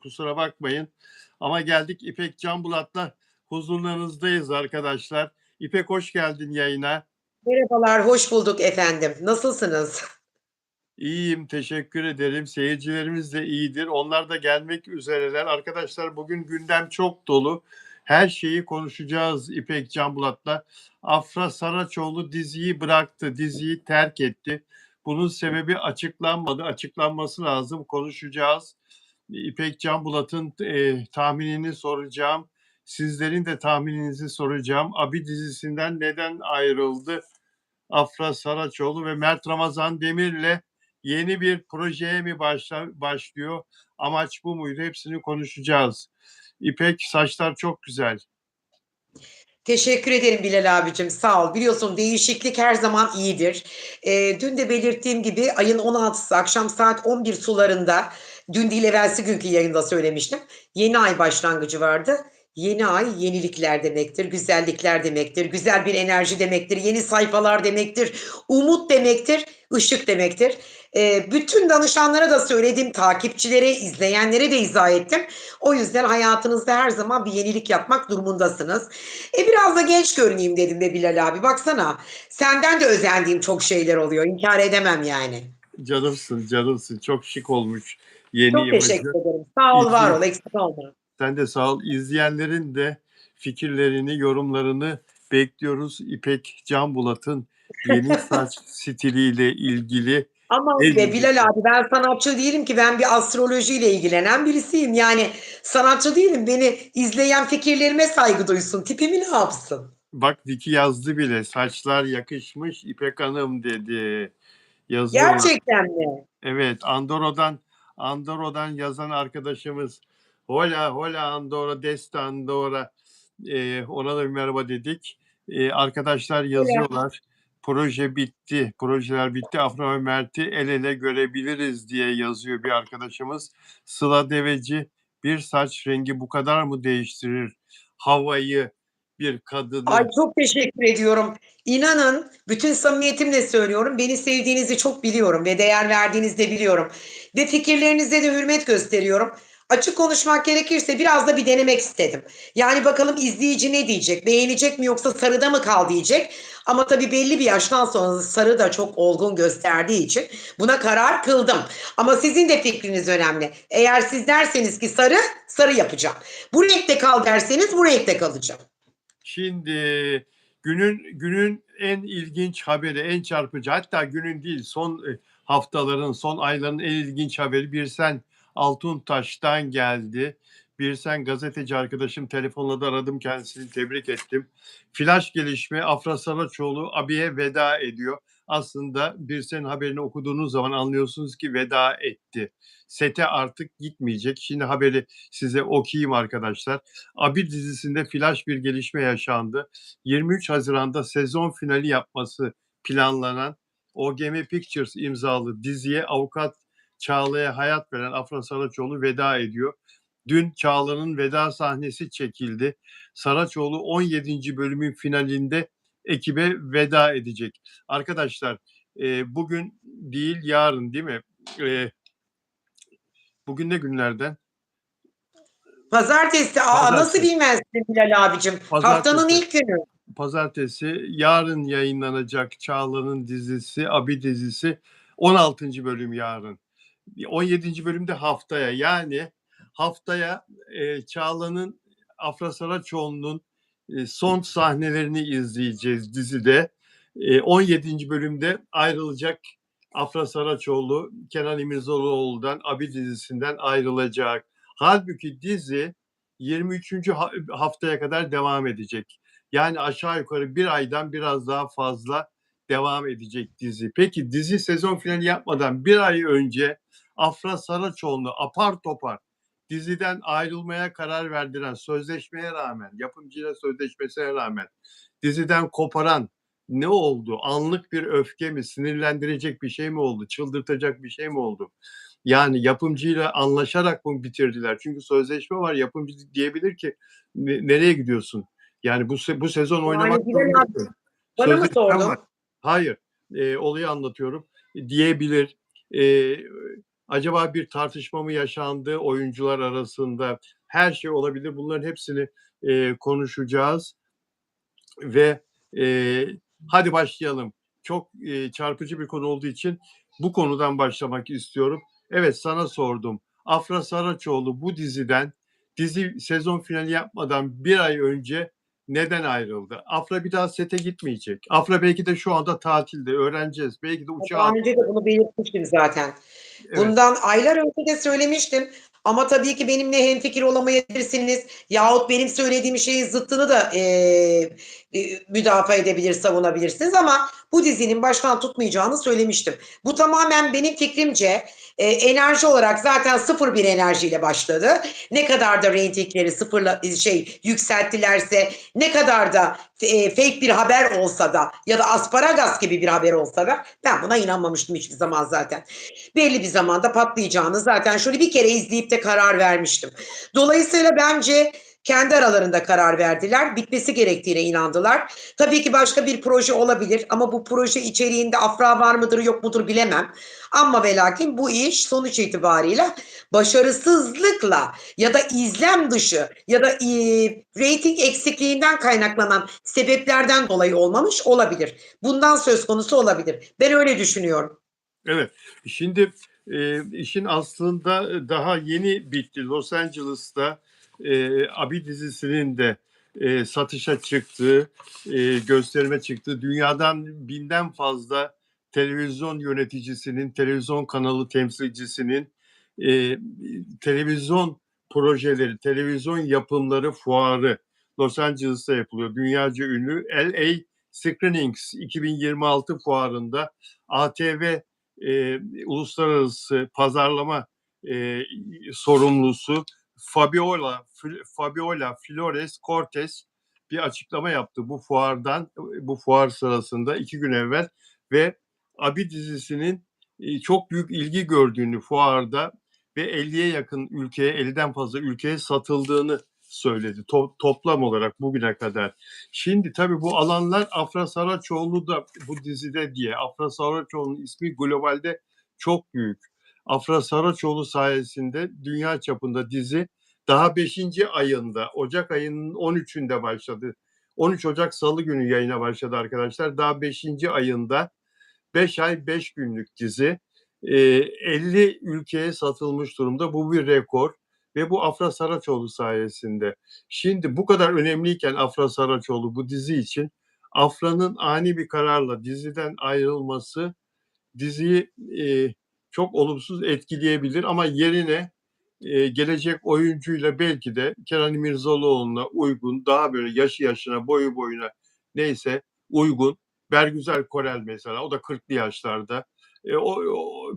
Kusura bakmayın. Ama geldik İpek Canbulat'la huzurlarınızdayız arkadaşlar. İpek hoş geldin yayına. Merhabalar, hoş bulduk efendim. Nasılsınız? İyiyim, teşekkür ederim. Seyircilerimiz de iyidir. Onlar da gelmek üzereler. Arkadaşlar bugün gündem çok dolu. Her şeyi konuşacağız İpek Canbulat'la. Afra Saraçoğlu diziyi bıraktı, diziyi terk etti. Bunun sebebi açıklanmadı. Açıklanması lazım. Konuşacağız. İpek Canbulat'ın tahminini soracağım. Sizlerin de tahmininizi soracağım. Abi dizisinden neden ayrıldı Afra Saraçoğlu ve Mert Ramazan Demir'le yeni bir projeye mi başlıyor? Amaç bu muydu? Hepsini konuşacağız. İpek, saçlar çok güzel. Teşekkür ederim Bilal abicim, sağ ol. Biliyorsun değişiklik her zaman iyidir. Dün de belirttiğim gibi ayın 16'sı akşam saat 11 sularında, dün değil evvelsi günkü yayında söylemiştim. Yeni ay başlangıcı vardı. Yeni ay yenilikler demektir, güzellikler demektir, güzel bir enerji demektir, yeni sayfalar demektir, umut demektir, ışık demektir. Bütün danışanlara da söyledim, takipçilere, izleyenlere de izah ettim. O yüzden hayatınızda her zaman bir yenilik yapmak durumundasınız. Biraz da genç görüneyim dedim be Bilal abi. Baksana, senden de özendiğim çok şeyler oluyor. İnkar edemem yani. Canımsın, canımsın. Çok şık olmuş yeni Çok imajı. teşekkür ederim. Sağ ol, var ol, eksik olma. Sen de sağ ol. İzleyenlerin de fikirlerini, yorumlarını bekliyoruz. İpek Canbulat'ın yeni saç stiliyle ilgili Aman ne be Bilal diyeceksin? abi, ben sanatçı değilim ki, ben bir astrolojiyle ilgilenen birisiyim. Yani sanatçı değilim. Beni izleyen fikirlerime saygı duysun. Tipimi ne yapsın? Bak Viki yazdı bile. Saçlar yakışmış İpek Hanım dedi. Yazıyorlar. Gerçekten mi? Evet, Andorra'dan yazan arkadaşımız. Hola, hola Andorra, deste Andorra. Ona da bir merhaba dedik. Arkadaşlar yazıyorlar. Proje bitti, projeler bitti. Afra ve Mert'i el ele görebiliriz diye yazıyor bir arkadaşımız. Sıla Deveci, bir saç rengi bu kadar mı değiştirir havayı, bir Ay, kadını? çok teşekkür ediyorum. İnanın, bütün samimiyetimle söylüyorum, beni sevdiğinizi çok biliyorum ve değer verdiğinizi de biliyorum. Ve fikirlerinize de hürmet gösteriyorum. Açık konuşmak gerekirse biraz da bir denemek istedim. Yani bakalım izleyici ne diyecek? Beğenecek mi yoksa sarıda mı kal diyecek? Ama tabii belli bir yaştan sonra sarı da çok olgun gösterdiği için buna karar kıldım. Ama sizin de fikriniz önemli. Eğer siz derseniz ki sarı, sarı yapacağım. Bu renkte kal derseniz bu renkte kalacağım. Şimdi günün en ilginç haberi, en çarpıcı, hatta günün değil, son haftaların, son ayların en ilginç haberi Birsen Altuntaş'tan geldi. Birsen gazeteci arkadaşım, telefonla da aradım kendisini, tebrik ettim. Flash gelişme, Afra Saraçoğlu abiye veda ediyor. Aslında Birsen haberini okuduğunuz zaman anlıyorsunuz ki veda etti. Sete artık gitmeyecek. Şimdi haberi size okuyayım arkadaşlar. Abi dizisinde flash bir gelişme yaşandı. 23 Haziran'da sezon finali yapması planlanan OGM Pictures imzalı diziye avukat Çağla'ya hayat veren Afra Saraçoğlu veda ediyor. Dün Çağla'nın veda sahnesi çekildi. Saraçoğlu 17. bölümün finalinde ekibe veda edecek. Arkadaşlar bugün değil yarın değil mi? Bugün ne günlerden? Pazartesi. Aa, nasıl Pazartesi. bilmezsin Bilal abicim? Haftanın Pazartesi. ilk günü. Pazartesi yarın yayınlanacak Çağla'nın dizisi, Abi dizisi 16. bölüm yarın. 17. bölümde haftaya, yani haftaya Çağla'nın, Afra Saraçoğlu'nun son sahnelerini izleyeceğiz dizide. 17. bölümde ayrılacak Afra Saraçoğlu, Kenan İmirzalıoğlu'dan, Abi dizisinden ayrılacak. Halbuki dizi 23. haftaya kadar devam edecek. Yani aşağı yukarı bir aydan biraz daha fazla devam edecek dizi. Peki dizi sezon finali yapmadan bir ay önce Afra Saraçoğlu'nu apar topar diziden ayrılmaya karar verdiren, sözleşmeye rağmen, yapımcıyla sözleşmesine rağmen diziden koparan ne oldu? Anlık bir öfke mi? Sinirlendirecek bir şey mi oldu? Çıldırtacak bir şey mi oldu? Yani yapımcıyla anlaşarak mı bitirdiler? Çünkü sözleşme var. Yapımcı diyebilir ki nereye gidiyorsun? Yani bu sezon oynamak Yani Bilal abi, zorundasın. bana mı Sözleşmem var. sordun? Hayır. Olayı anlatıyorum. Diyebilir. E, Acaba bir tartışma mı yaşandı oyuncular arasında? Her şey olabilir. Bunların hepsini konuşacağız ve hadi başlayalım. Çok çarpıcı bir konu olduğu için bu konudan başlamak istiyorum. Evet, sana sordum. Afra Saraçoğlu bu diziden, dizi sezon finali yapmadan bir ay önce neden ayrıldı? Afra bir daha sete gitmeyecek. Afra belki de şu anda tatilde, öğreneceğiz. Belki de uçağa Daha önce de bunu belirtmiştim zaten. evet, Bundan aylar önce de söylemiştim ama tabii ki benimle hemfikir olamayabilirsiniz yahut benim söylediğim şeyin zıttını da müdafaa edebilir, savunabilirsiniz ama bu dizinin baştan tutmayacağını söylemiştim. Bu tamamen benim fikrimce enerji olarak zaten sıfır bir enerjiyle başladı. Ne kadar da reytingleri sıfırla yükselttilerse, ne kadar da fake bir haber olsa da ya da asparagas gibi bir haber olsa da ben buna inanmamıştım hiçbir zaman zaten. Belli bir zamanda patlayacağını zaten şöyle bir kere izleyip de karar vermiştim. Dolayısıyla bence kendi aralarında karar verdiler. Bitmesi gerektiğine inandılar. Tabii ki başka bir proje olabilir ama bu proje içeriğinde Afra var mıdır yok mudur bilemem. Ama ve lakin bu iş sonuç itibarıyla başarısızlıkla ya da izlem dışı ya da reyting eksikliğinden kaynaklanan sebeplerden dolayı olmamış olabilir. Bundan söz konusu olabilir. Ben öyle düşünüyorum. evet. Şimdi işin aslında daha yeni bitti. Los Angeles'ta Abi dizisinin de satışa çıktığı, gösterime çıktığı, dünyadan binden fazla televizyon yöneticisinin, televizyon kanalı temsilcisinin televizyon projeleri, televizyon yapımları fuarı Los Angeles'ta yapılıyor. Dünyaca ünlü LA Screenings 2026 fuarında ATV uluslararası pazarlama sorumlusu Fabiola Flores Cortez bir açıklama yaptı bu fuar sırasında 2 gün evvel ve Abi dizisinin çok büyük ilgi gördüğünü fuarda ve 50'ye yakın ülkeye, 50'den fazla ülkeye satıldığını söyledi toplam olarak bugüne kadar. Şimdi tabii bu alanlar Afra Saraçoğlu da bu dizide diye. Afra Saraçoğlu'nun ismi globalde çok büyük. Afra Saraçoğlu sayesinde dünya çapında dizi daha 5. ayında, Ocak ayının 13'ünde başladı. 13 Ocak Salı günü yayına başladı arkadaşlar. Daha 5. ayında 5 ay 5 günlük dizi 50 ülkeye satılmış durumda. Bu bir rekor ve bu Afra Saraçoğlu sayesinde. Şimdi bu kadar önemliyken Afra Saraçoğlu bu dizi için Afra'nın ani bir kararla diziden ayrılması diziyi çok olumsuz etkileyebilir ama yerine gelecek oyuncuyla belki de Kenan İmirzalıoğlu'na uygun, daha böyle yaşı yaşına, boyu boyuna neyse uygun. Bergüzar Korel mesela, o da 40'lı yaşlarda. O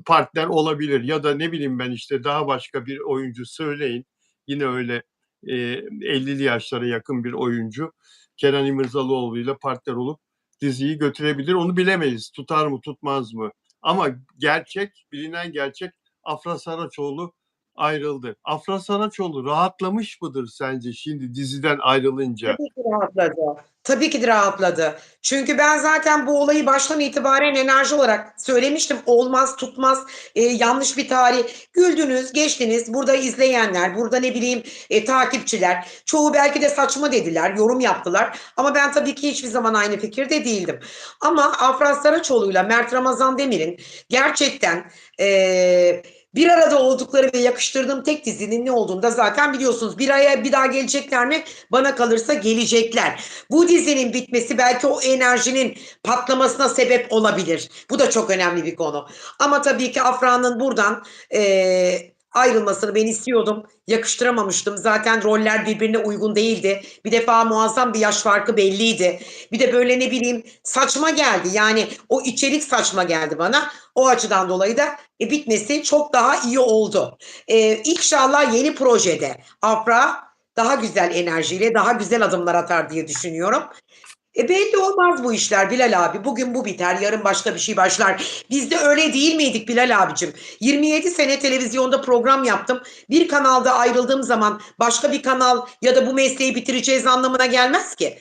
partner olabilir ya da ne bileyim ben işte daha başka bir oyuncu söyleyin. Yine öyle 50'li yaşlara yakın bir oyuncu Kenan İmirzalıoğlu ile partner olup diziyi götürebilir. Onu bilemeyiz. Tutar mı, tutmaz mı? Ama bilinen gerçek Afra Saraçoğlu ayrıldı. Afra Saraçoğlu rahatlamış mıdır sence şimdi diziden ayrılınca? Tabii ki rahatladı. Tabii ki de rahatladı. Çünkü ben zaten bu olayı baştan itibaren enerji olarak söylemiştim. Olmaz, tutmaz, yanlış bir tarih. Güldünüz, geçtiniz. Burada izleyenler, burada ne bileyim takipçiler. Çoğu belki de saçma dediler, yorum yaptılar. Ama ben tabii ki hiçbir zaman aynı fikirde değildim. Ama Afra Saraçoğlu'yla Mert Ramazan Demir'in gerçekten bir arada oldukları ve yakıştırdığım tek dizinin ne olduğunu da zaten biliyorsunuz. Bir aya bir daha gelecekler mi? Bana kalırsa gelecekler. Bu dizinin bitmesi belki o enerjinin patlamasına sebep olabilir. Bu da çok önemli bir konu. Ama tabii ki Afra'nın buradan ayrılmasını ben istiyordum. Yakıştıramamıştım. Zaten roller birbirine uygun değildi. Bir defa muazzam bir yaş farkı belliydi. Bir de böyle ne bileyim saçma geldi. Yani o içerik saçma geldi bana. O açıdan dolayı da bitmesi çok daha iyi oldu. İnşallah yeni projede Afra daha güzel enerjiyle daha güzel adımlar atar diye düşünüyorum. Belli olmaz bu işler Bilal abi. Bugün bu biter, yarın başka bir şey başlar. Biz de öyle değil miydik Bilal abicim? 27 sene televizyonda program yaptım. Bir kanalda ayrıldığım zaman başka bir kanal ya da bu mesleği bitireceğiz anlamına gelmez ki.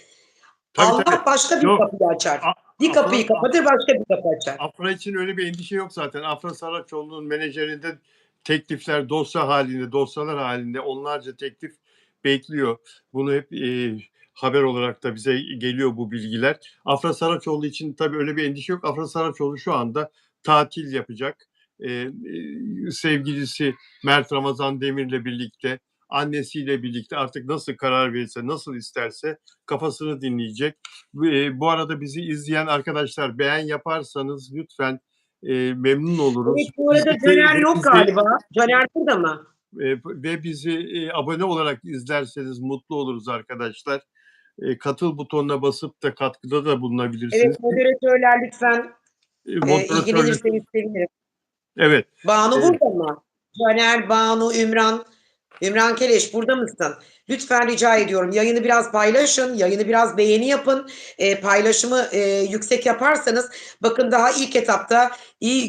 Tabii tabii. Allah başka bir Yok. kapıyı açar. Bir Afra, kapıyı kapatır, başka bir kapı açar. Afra için öyle bir endişe yok zaten. Afra Saraçoğlu'nun menajerinde teklifler dosyalar halinde onlarca teklif bekliyor. Bunu hep haber olarak da bize geliyor bu bilgiler. Afra Saraçoğlu için tabii öyle bir endişe yok. Afra Saraçoğlu şu anda tatil yapacak. Sevgilisi Mert Ramazan Demir'le birlikte, annesiyle birlikte artık nasıl karar verirse, nasıl isterse kafasını dinleyecek. Bu arada bizi izleyen arkadaşlar beğen yaparsanız lütfen memnun oluruz. Evet, bu arada Caner yok galiba. Caner burada mı? Ve bizi abone olarak izlerseniz mutlu oluruz arkadaşlar. Katıl butonuna basıp da katkıda da bulunabilirsiniz. Evet, moderatörler lütfen Moderatörlük. ilgilenirseniz sevinirim. Evet. Banu burada mı? Caner, Banu, Ümran. Ümran Keleş burada mısın? Lütfen rica ediyorum. Yayını biraz paylaşın. Yayını biraz beğeni yapın. Paylaşımı yüksek yaparsanız bakın daha ilk etapta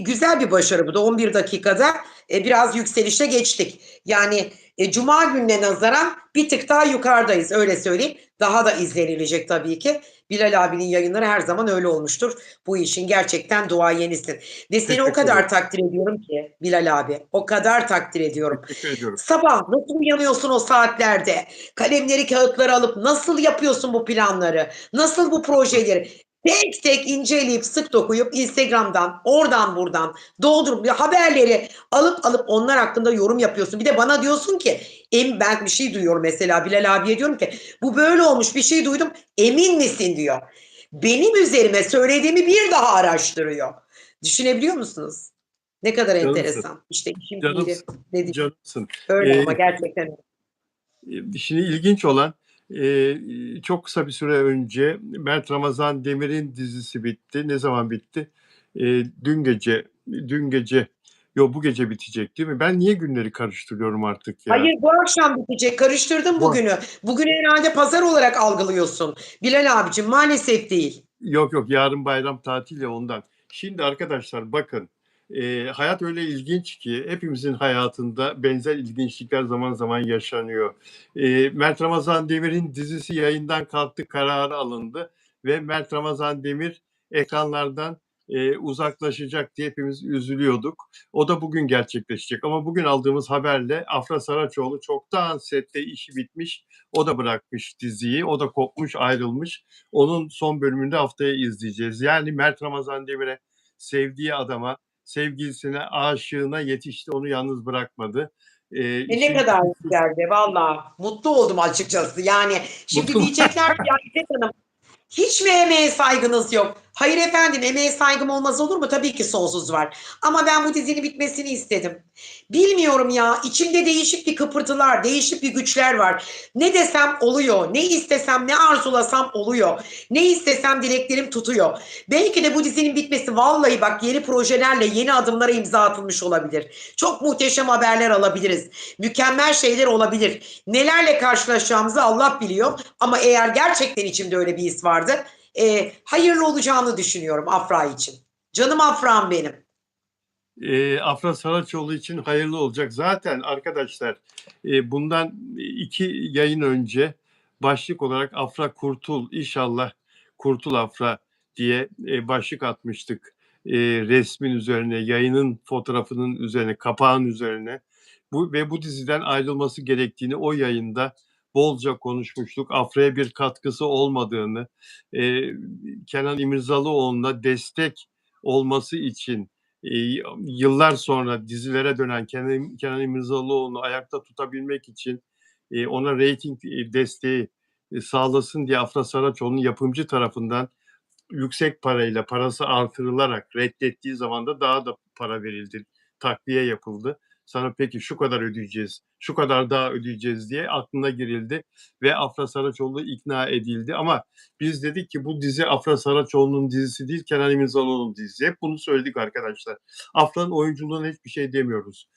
güzel bir başarı bu da 11 dakikada biraz yükselişe geçtik. Yani Cuma gününe nazaran bir tık daha yukarıdayız öyle söyleyeyim. Daha da izlenilecek tabii ki. Bilal abinin yayınları her zaman öyle olmuştur. Bu işin gerçekten duayenisin. Ve seni o kadar takdir ediyorum ki Bilal abi. O kadar takdir ediyorum. Teşekkür ediyorum. Sabah nasıl uyanıyorsun o saatlerde? Kalemleri, kağıtları alıp nasıl yapıyorsun bu planları? Nasıl bu projeleri? Tek tek inceleyip sık dokuyup Instagram'dan, oradan buradan doldurup haberleri alıp onlar hakkında yorum yapıyorsun. Bir de bana diyorsun ki ben bir şey duyuyorum mesela Bilal abiye diyorum ki bu böyle olmuş bir şey duydum emin misin diyor. Benim üzerime söylediğimi bir daha araştırıyor. Düşünebiliyor musunuz? Ne kadar Canımsın. enteresan. İşte işin piri dedi. Canımsın. Öyle ama gerçekten Şimdi ilginç olan çok kısa bir süre önce Mert Ramazan Demir'in dizisi bitti. Ne zaman bitti? Dün gece, yok bu gece bitecek değil mi? Ben niye günleri karıştırıyorum artık ya? Hayır bu akşam bitecek. Karıştırdım bugünü. Bugünü herhalde pazar olarak algılıyorsun. Bilal abicim maalesef değil. Yok yarın bayram tatil ya ondan. Şimdi arkadaşlar bakın hayat öyle ilginç ki hepimizin hayatında benzer ilginçlikler zaman zaman yaşanıyor. Mert Ramazan Demir'in dizisi yayından kalktı, kararı alındı ve Mert Ramazan Demir ekranlardan uzaklaşacak diye hepimiz üzülüyorduk. O da bugün gerçekleşecek ama bugün aldığımız haberle Afra Saraçoğlu çoktan sette işi bitmiş. O da bırakmış diziyi, o da kopmuş, ayrılmış. Onun son bölümünde haftaya izleyeceğiz. Yani Mert Ramazan Demir'e sevdiği adama, sevgilisine, aşığına yetişti, onu yalnız bırakmadı. Ne kadar güzeldi valla. Mutlu oldum açıkçası. Yani şimdi diyecekler ki ya İpek Hanım hiç mi emeğe saygınız yok? Hayır efendim emeğe saygım olmaz olur mu? Tabii ki sonsuz var. Ama ben bu dizinin bitmesini istedim. Bilmiyorum ya içimde değişik bir kıpırtılar, değişik bir güçler var. Ne desem oluyor. Ne istesem, ne arzulasam oluyor. Ne istesem dileklerim tutuyor. Belki de bu dizinin bitmesi vallahi bak yeni projelerle yeni adımlara imza atılmış olabilir. Çok muhteşem haberler alabiliriz. Mükemmel şeyler olabilir. Nelerle karşılaşacağımızı Allah biliyor. Ama eğer gerçekten içimde öyle bir his vardı, hayırlı olacağını düşünüyorum Afra için. Canım Afra'm benim. Afra Saraçoğlu için hayırlı olacak. Zaten arkadaşlar bundan 2 yayın önce başlık olarak Afra Kurtul, inşallah Kurtul Afra diye başlık atmıştık. Resmin üzerine, yayının fotoğrafının üzerine, kapağın üzerine. Bu diziden ayrılması gerektiğini o yayında bolca konuşmuştuk. Afra'ya bir katkısı olmadığını, Kenan İmirzalıoğlu'na destek olması için yıllar sonra dizilere dönen Kenan İmirzalıoğlu'nu ayakta tutabilmek için ona reyting desteği sağlasın diye Afra Saraçoğlu'nun yapımcı tarafından yüksek parayla, parası artırılarak reddettiği zaman da daha da para verildi, takviye yapıldı. Sana peki şu kadar ödeyeceğiz, şu kadar daha ödeyeceğiz diye aklına girildi ve Afra Saraçoğlu ikna edildi. Ama biz dedik ki bu dizi Afra Saraçoğlu'nun dizisi değil, Kenan İmirzalıoğlu'nun dizisi. Hep bunu söyledik arkadaşlar. Afra'nın oyunculuğuna hiçbir şey demiyoruz.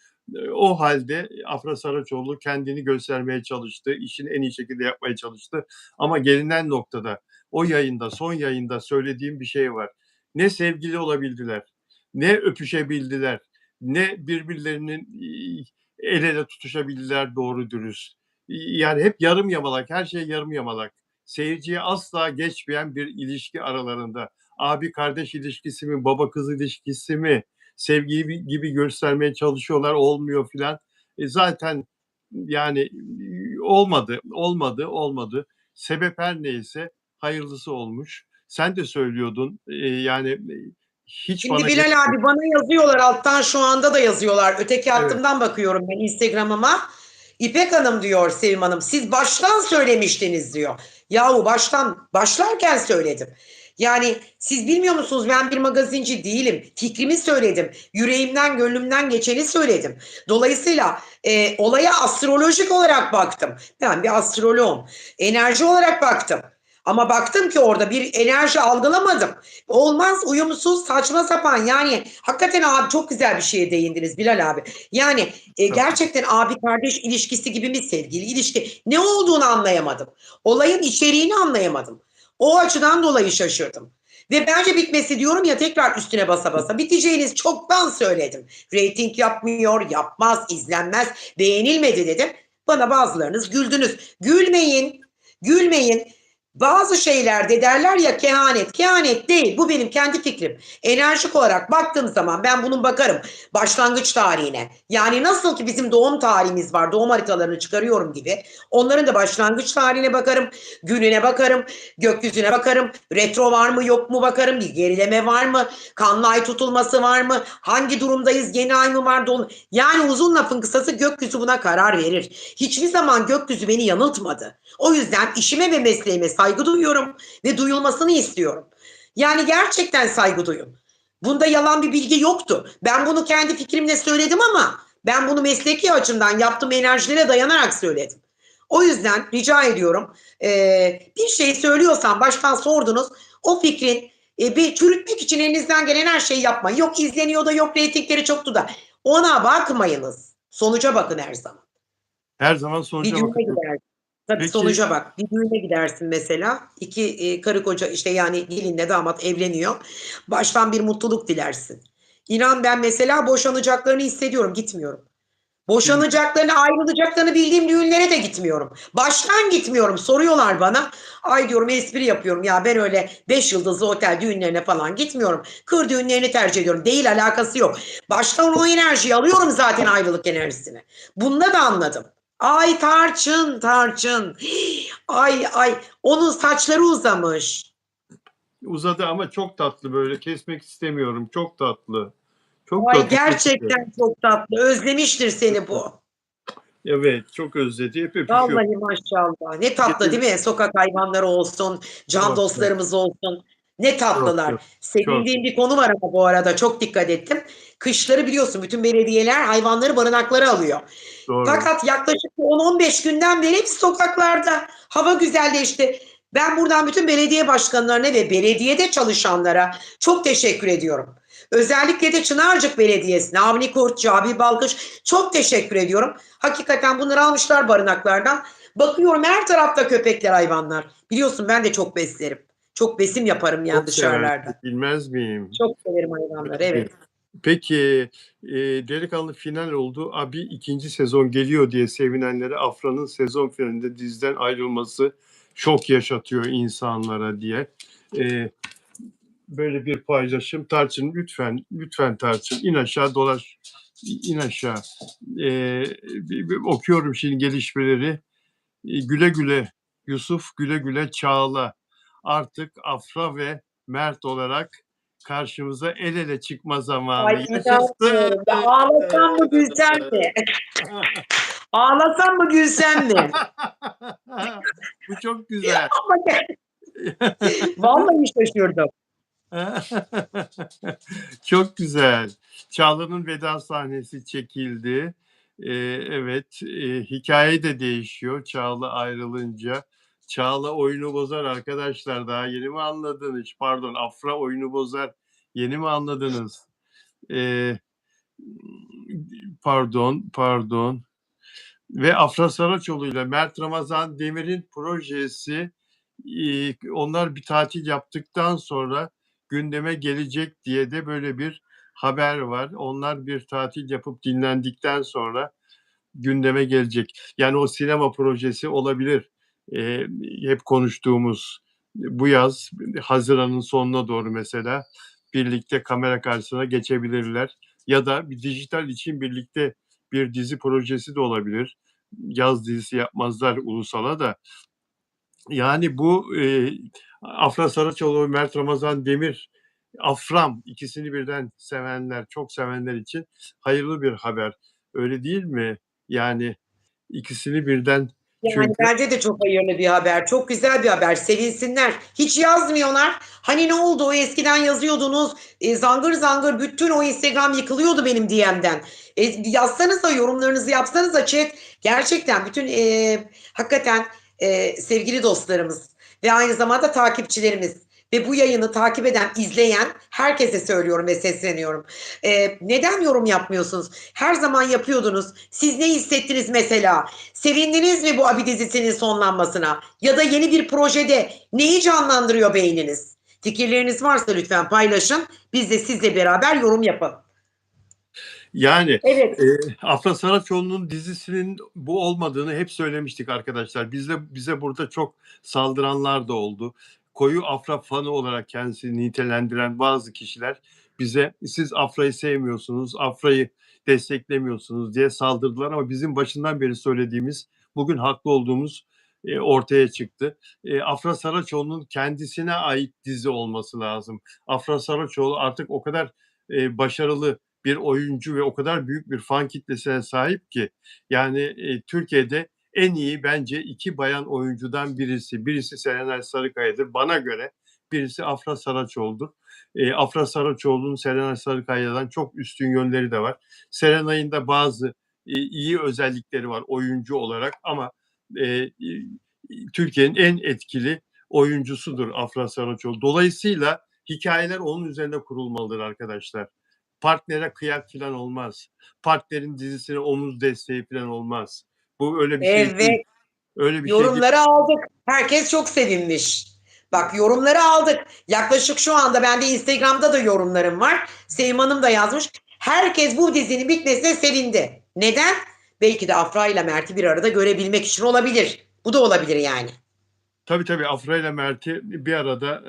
O halde Afra Saraçoğlu kendini göstermeye çalıştı, işini en iyi şekilde yapmaya çalıştı. Ama gelinen noktada o yayında, son yayında söylediğim bir şey var. Ne sevgili olabildiler, ne öpüşebildiler, ne birbirlerinin el ele tutuşabildiler doğru dürüst. Yani hep yarım yamalak, her şey yarım yamalak. Seyirciye asla geçmeyen bir ilişki aralarında. Abi kardeş ilişkisi mi, baba kız ilişkisi mi, sevgi gibi göstermeye çalışıyorlar, olmuyor filan. Zaten yani olmadı. Sebep her neyse hayırlısı olmuş. Sen de söylüyordun yani hiç Şimdi bana Bilal abi bana yazıyorlar alttan, şu anda da yazıyorlar. Öteki evet, hattımdan bakıyorum ben Instagram'ıma. İpek Hanım diyor, Sevim Hanım, siz baştan söylemiştiniz diyor. Yahu başlarken söyledim. Yani siz bilmiyor musunuz, ben bir magazinci değilim. Fikrimi söyledim. Yüreğimden, gönlümden geçeni söyledim. Dolayısıyla olaya astrolojik olarak baktım. Ben bir astroloğum. Enerji olarak baktım. Ama baktım ki orada bir enerji algılamadım. Olmaz, uyumsuz, saçma sapan. Yani hakikaten abi çok güzel bir şeye değindiniz Bilal abi. Yani gerçekten abi kardeş ilişkisi gibi bir sevgili ilişki. Ne olduğunu anlayamadım. Olayın içeriğini anlayamadım. O açıdan dolayı şaşırdım. Ve bence bitmesi, diyorum ya, tekrar üstüne basa basa. Biteceğiniz çoktan söyledim. Rating yapmıyor, yapmaz, izlenmez, beğenilmedi dedim. Bana bazılarınız güldünüz. Gülmeyin, gülmeyin. Bazı şeylerde derler ya kehanet. Kehanet değil. Bu benim kendi fikrim. Enerjik olarak baktığım zaman ben bunun bakarım başlangıç tarihine. Yani nasıl ki bizim doğum tarihimiz var. Doğum haritalarını çıkarıyorum gibi. Onların da başlangıç tarihine bakarım. Gününe bakarım. Gökyüzüne bakarım. Retro var mı yok mu bakarım. Bir gerileme var mı? Kanlı ay tutulması var mı? Hangi durumdayız? Yeni ay mı var? Yani uzun lafın kısası, gökyüzü buna karar verir. Hiçbir zaman gökyüzü beni yanıltmadı. O yüzden işime ve mesleğime saygı duyuyorum ve duyulmasını istiyorum. Yani gerçekten saygı duyun. Bunda yalan bir bilgi yoktu. Ben bunu kendi fikrimle söyledim ama ben bunu mesleki açımdan yaptığım enerjilere dayanarak söyledim. O yüzden rica ediyorum, bir şey söylüyorsam, baştan sordunuz, o fikrin bir çürütmek için elinizden gelen her şeyi yapmayın. Yok izleniyor da, yok reytingleri çoktu da. Ona bakmayınız. Sonuca bakın her zaman. her zaman Bir sonuca düğüne bakıyorum. gidersin. Tabii Peki sonuca bak. Bir düğüne gidersin mesela. İki karı koca, işte yani gelinle damat evleniyor. Baştan bir mutluluk dilersin. İnan ben mesela boşanacaklarını hissediyorum. Gitmiyorum. Boşanacaklarını, ayrılacaklarını bildiğim düğünlere de gitmiyorum. Baştan gitmiyorum. Soruyorlar bana. Ay diyorum, espri yapıyorum. Ya ben öyle 5 yıldızlı otel düğünlerine falan gitmiyorum. Kır düğünlerini tercih ediyorum. Değil, alakası yok. Baştan o enerjiyi alıyorum zaten, ayrılık enerjisini. Bunda da anladım. Ay Tarçın, Tarçın. Ay ay, onun saçları uzamış. uzadı ama çok tatlı, böyle kesmek istemiyorum. Çok tatlı. Çok Ay tatlı. Çok güzel. gerçekten çok tatlı. Özlemiştir seni bu. Evet, çok özledi. Hep öpüşüyor. Vallahi maşallah. Ne tatlı Gelir. değil mi? Sokak hayvanları olsun, can Çok çok dostlarımız olsun. Ne çok tatlılar. çok çok Sevindiğim bir konu var ama bu arada çok dikkat ettim. Kışları biliyorsun bütün belediyeler hayvanları barınaklara alıyor. doğru. Fakat yaklaşık 10-15 günden beri hepsi sokaklarda. Hava güzelleşti. Ben buradan bütün belediye başkanlarına ve belediyede çalışanlara çok teşekkür ediyorum. Özellikle de Çınarcık Belediyesi'ne, Avni Kurtçu, Abi Balkış, çok teşekkür ediyorum. Hakikaten bunları almışlar barınaklardan. Bakıyorum her tarafta köpekler, hayvanlar. Biliyorsun ben de çok beslerim. Çok besim yaparım yani Çok seversin, dışarılarda. bilmez miyim? Çok severim hayvanları, Peki, evet. peki Delikanlı final oldu. Abi ikinci sezon geliyor diye sevinenlere Afra'nın sezon finalinde diziden ayrılması şok yaşatıyor insanlara diye. E, Böyle bir paylaşım. Tarçın lütfen Tarçın in aşağı dolaş, in aşağı. Okuyorum şimdi gelişmeleri. Güle güle Yusuf, güle güle Çağla. Artık Afra ve Mert olarak karşımıza el ele çıkma zamanı. Ay Yaşasın. inanmıyorum. Ya ağlasam mı gülsem mi? Ağlasam mı gülsem mi? Bu çok güzel. Ama vallahi şaşırdım. Çok güzel. Çağla'nın veda sahnesi çekildi. Evet, hikaye de değişiyor Çağla ayrılınca. Çağla oyunu bozar arkadaşlar. Daha yeni mi anladınız? Pardon, Afra oyunu bozar. Yeni mi anladınız? Eee, pardon. Ve Afra Saraçoğlu ile Mert Ramazan Demir'in projesi, onlar bir tatil yaptıktan sonra gündeme gelecek diye de böyle bir haber var. Onlar bir tatil yapıp dinlendikten sonra gündeme gelecek. Yani o sinema projesi olabilir. Hep konuştuğumuz bu yaz Haziran'ın sonuna doğru mesela birlikte kamera karşısına geçebilirler. ya da bir dijital için birlikte bir dizi projesi de olabilir. Yaz dizisi yapmazlar ulusala da. Yani bu Afra Saraçoğlu ve Mert Ramazan Demir, Afram, ikisini birden sevenler, çok sevenler için hayırlı bir haber. Öyle değil mi? Yani ikisini birden, Yani çünkü bence de çok hayırlı bir haber. Çok güzel bir haber. Sevinsinler. Hiç yazmıyorlar. Hani ne oldu? O eskiden yazıyordunuz. Zangır zangır bütün o Instagram yıkılıyordu benim DM'den. Yazsanıza, yorumlarınızı yapsanıza chat. Gerçekten bütün hakikaten sevgili dostlarımız ve aynı zamanda takipçilerimiz ve bu yayını takip eden, izleyen herkese söylüyorum ve sesleniyorum. Neden yorum yapmıyorsunuz? Her zaman yapıyordunuz. Siz ne hissettiniz mesela? Sevindiniz mi bu Abi dizisinin sonlanmasına? Ya da yeni bir projede neyi canlandırıyor beyniniz? Fikirleriniz varsa lütfen paylaşın. Biz de sizle beraber yorum yapalım. yani Evet. Afra Saraçoğlu'nun dizisinin bu olmadığını hep söylemiştik arkadaşlar. Bize burada çok saldıranlar da oldu. Koyu Afra fanı olarak kendisini nitelendiren bazı kişiler bize siz Afra'yı sevmiyorsunuz, Afra'yı desteklemiyorsunuz diye saldırdılar, ama bizim başından beri söylediğimiz, bugün haklı olduğumuz ortaya çıktı. Afra Saraçoğlu'nun kendisine ait dizi olması lazım. Afra Saraçoğlu artık o kadar başarılı bir oyuncu ve o kadar büyük bir fan kitlesine sahip ki, yani Türkiye'de en iyi bence iki bayan oyuncudan birisi. Birisi Serenay Sarıkaya'dır bana göre. Birisi Afra Saraçoğlu'dur. Afra Saraçoğlu'nun Serenay Sarıkaya'dan çok üstün yönleri de var. Serenay'ın da bazı iyi özellikleri var oyuncu olarak, ama e, Türkiye'nin en etkili oyuncusudur Afra Saraçoğlu. Dolayısıyla hikayeler onun üzerine kurulmalıdır arkadaşlar. Partnere kıyak falan olmaz. Partnerin dizisine omuz desteği falan olmaz. Bu öyle bir şey değil. Evet. Öyle bir şey değil. Yorumları aldık. Herkes çok sevinmiş. Bak, yorumları aldık. Yaklaşık şu anda bende Instagram'da da yorumlarım var. Sevim Hanım da yazmış. Herkes bu dizinin bitmesine sevindi. Neden? Belki de Afra ile Mert'i bir arada görebilmek için olabilir. Bu da olabilir yani. Tabii Afra ile Mert'i bir arada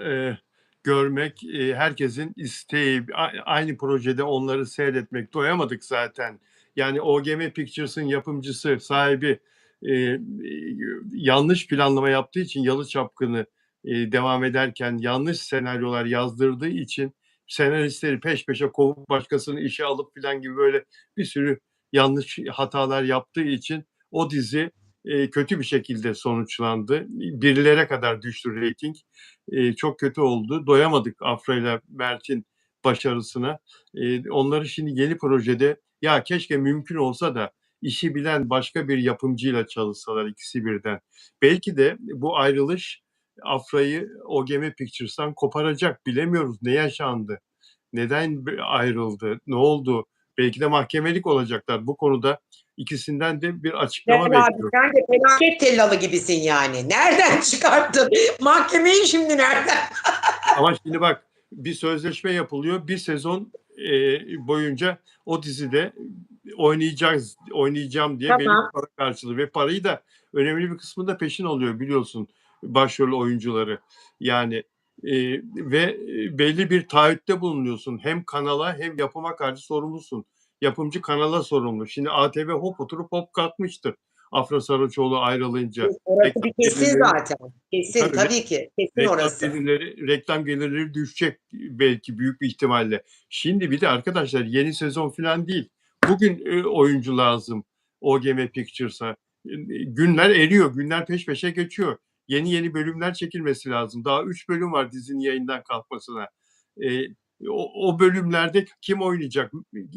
görmek herkesin isteği. Aynı projede onları seyretmek. Doyamadık zaten. Yani OGM Pictures'ın yapımcısı, sahibi yanlış planlama yaptığı için Yalı Çapkını devam ederken yanlış senaryolar yazdırdığı için senaristleri peş peşe kovup başkasını işe alıp falan gibi böyle bir sürü yanlış hatalar yaptığı için o dizi kötü bir şekilde sonuçlandı. Birilere kadar düştü reyting. Çok kötü oldu. Doyamadık Afra ile Mert'in başarısına. Onları şimdi yeni projede, ya keşke mümkün olsa da işi bilen başka bir yapımcıyla çalışsalar ikisi birden. Belki de bu ayrılış Afra'yı OGM Pictures'tan koparacak. Bilemiyoruz ne yaşandı. Neden ayrıldı? Ne oldu? Belki de mahkemelik olacaklar. Bu konuda ikisinden de bir açıklama Bilal abi, bekliyorum. sen de felaket tellalı gibisin yani. Nereden çıkarttın? Mahkemeyi şimdi nereden? Ama şimdi bak, bir sözleşme yapılıyor. Bir sezon boyunca o dizide oynayacağım diye belli bir Tamam. para karşılığı, ve parayı da önemli bir kısmı da peşin oluyor biliyorsun, başrol oyuncuları. Yani ve belli bir taahhütte bulunuyorsun. Hem kanala hem yapıma karşı sorumlusun. Yapımcı kanala sorumlu. Şimdi ATV hop oturup hop kalkmıştır. Afra Saraçoğlu ayrılınca. Orası Reklam bir kesin gelirleri, zaten. Kesin tabii tabii ki. Kesin orası. reklam gelirleri düşecek belki, büyük bir ihtimalle. Şimdi bir de arkadaşlar yeni sezon falan değil. Bugün oyuncu lazım OGM Pictures'a. Günler eriyor, günler peş peşe geçiyor. Yeni bölümler çekilmesi lazım. Daha 3 bölüm var dizinin yayından kalkmasına. E, o bölümlerde kim oynayacak?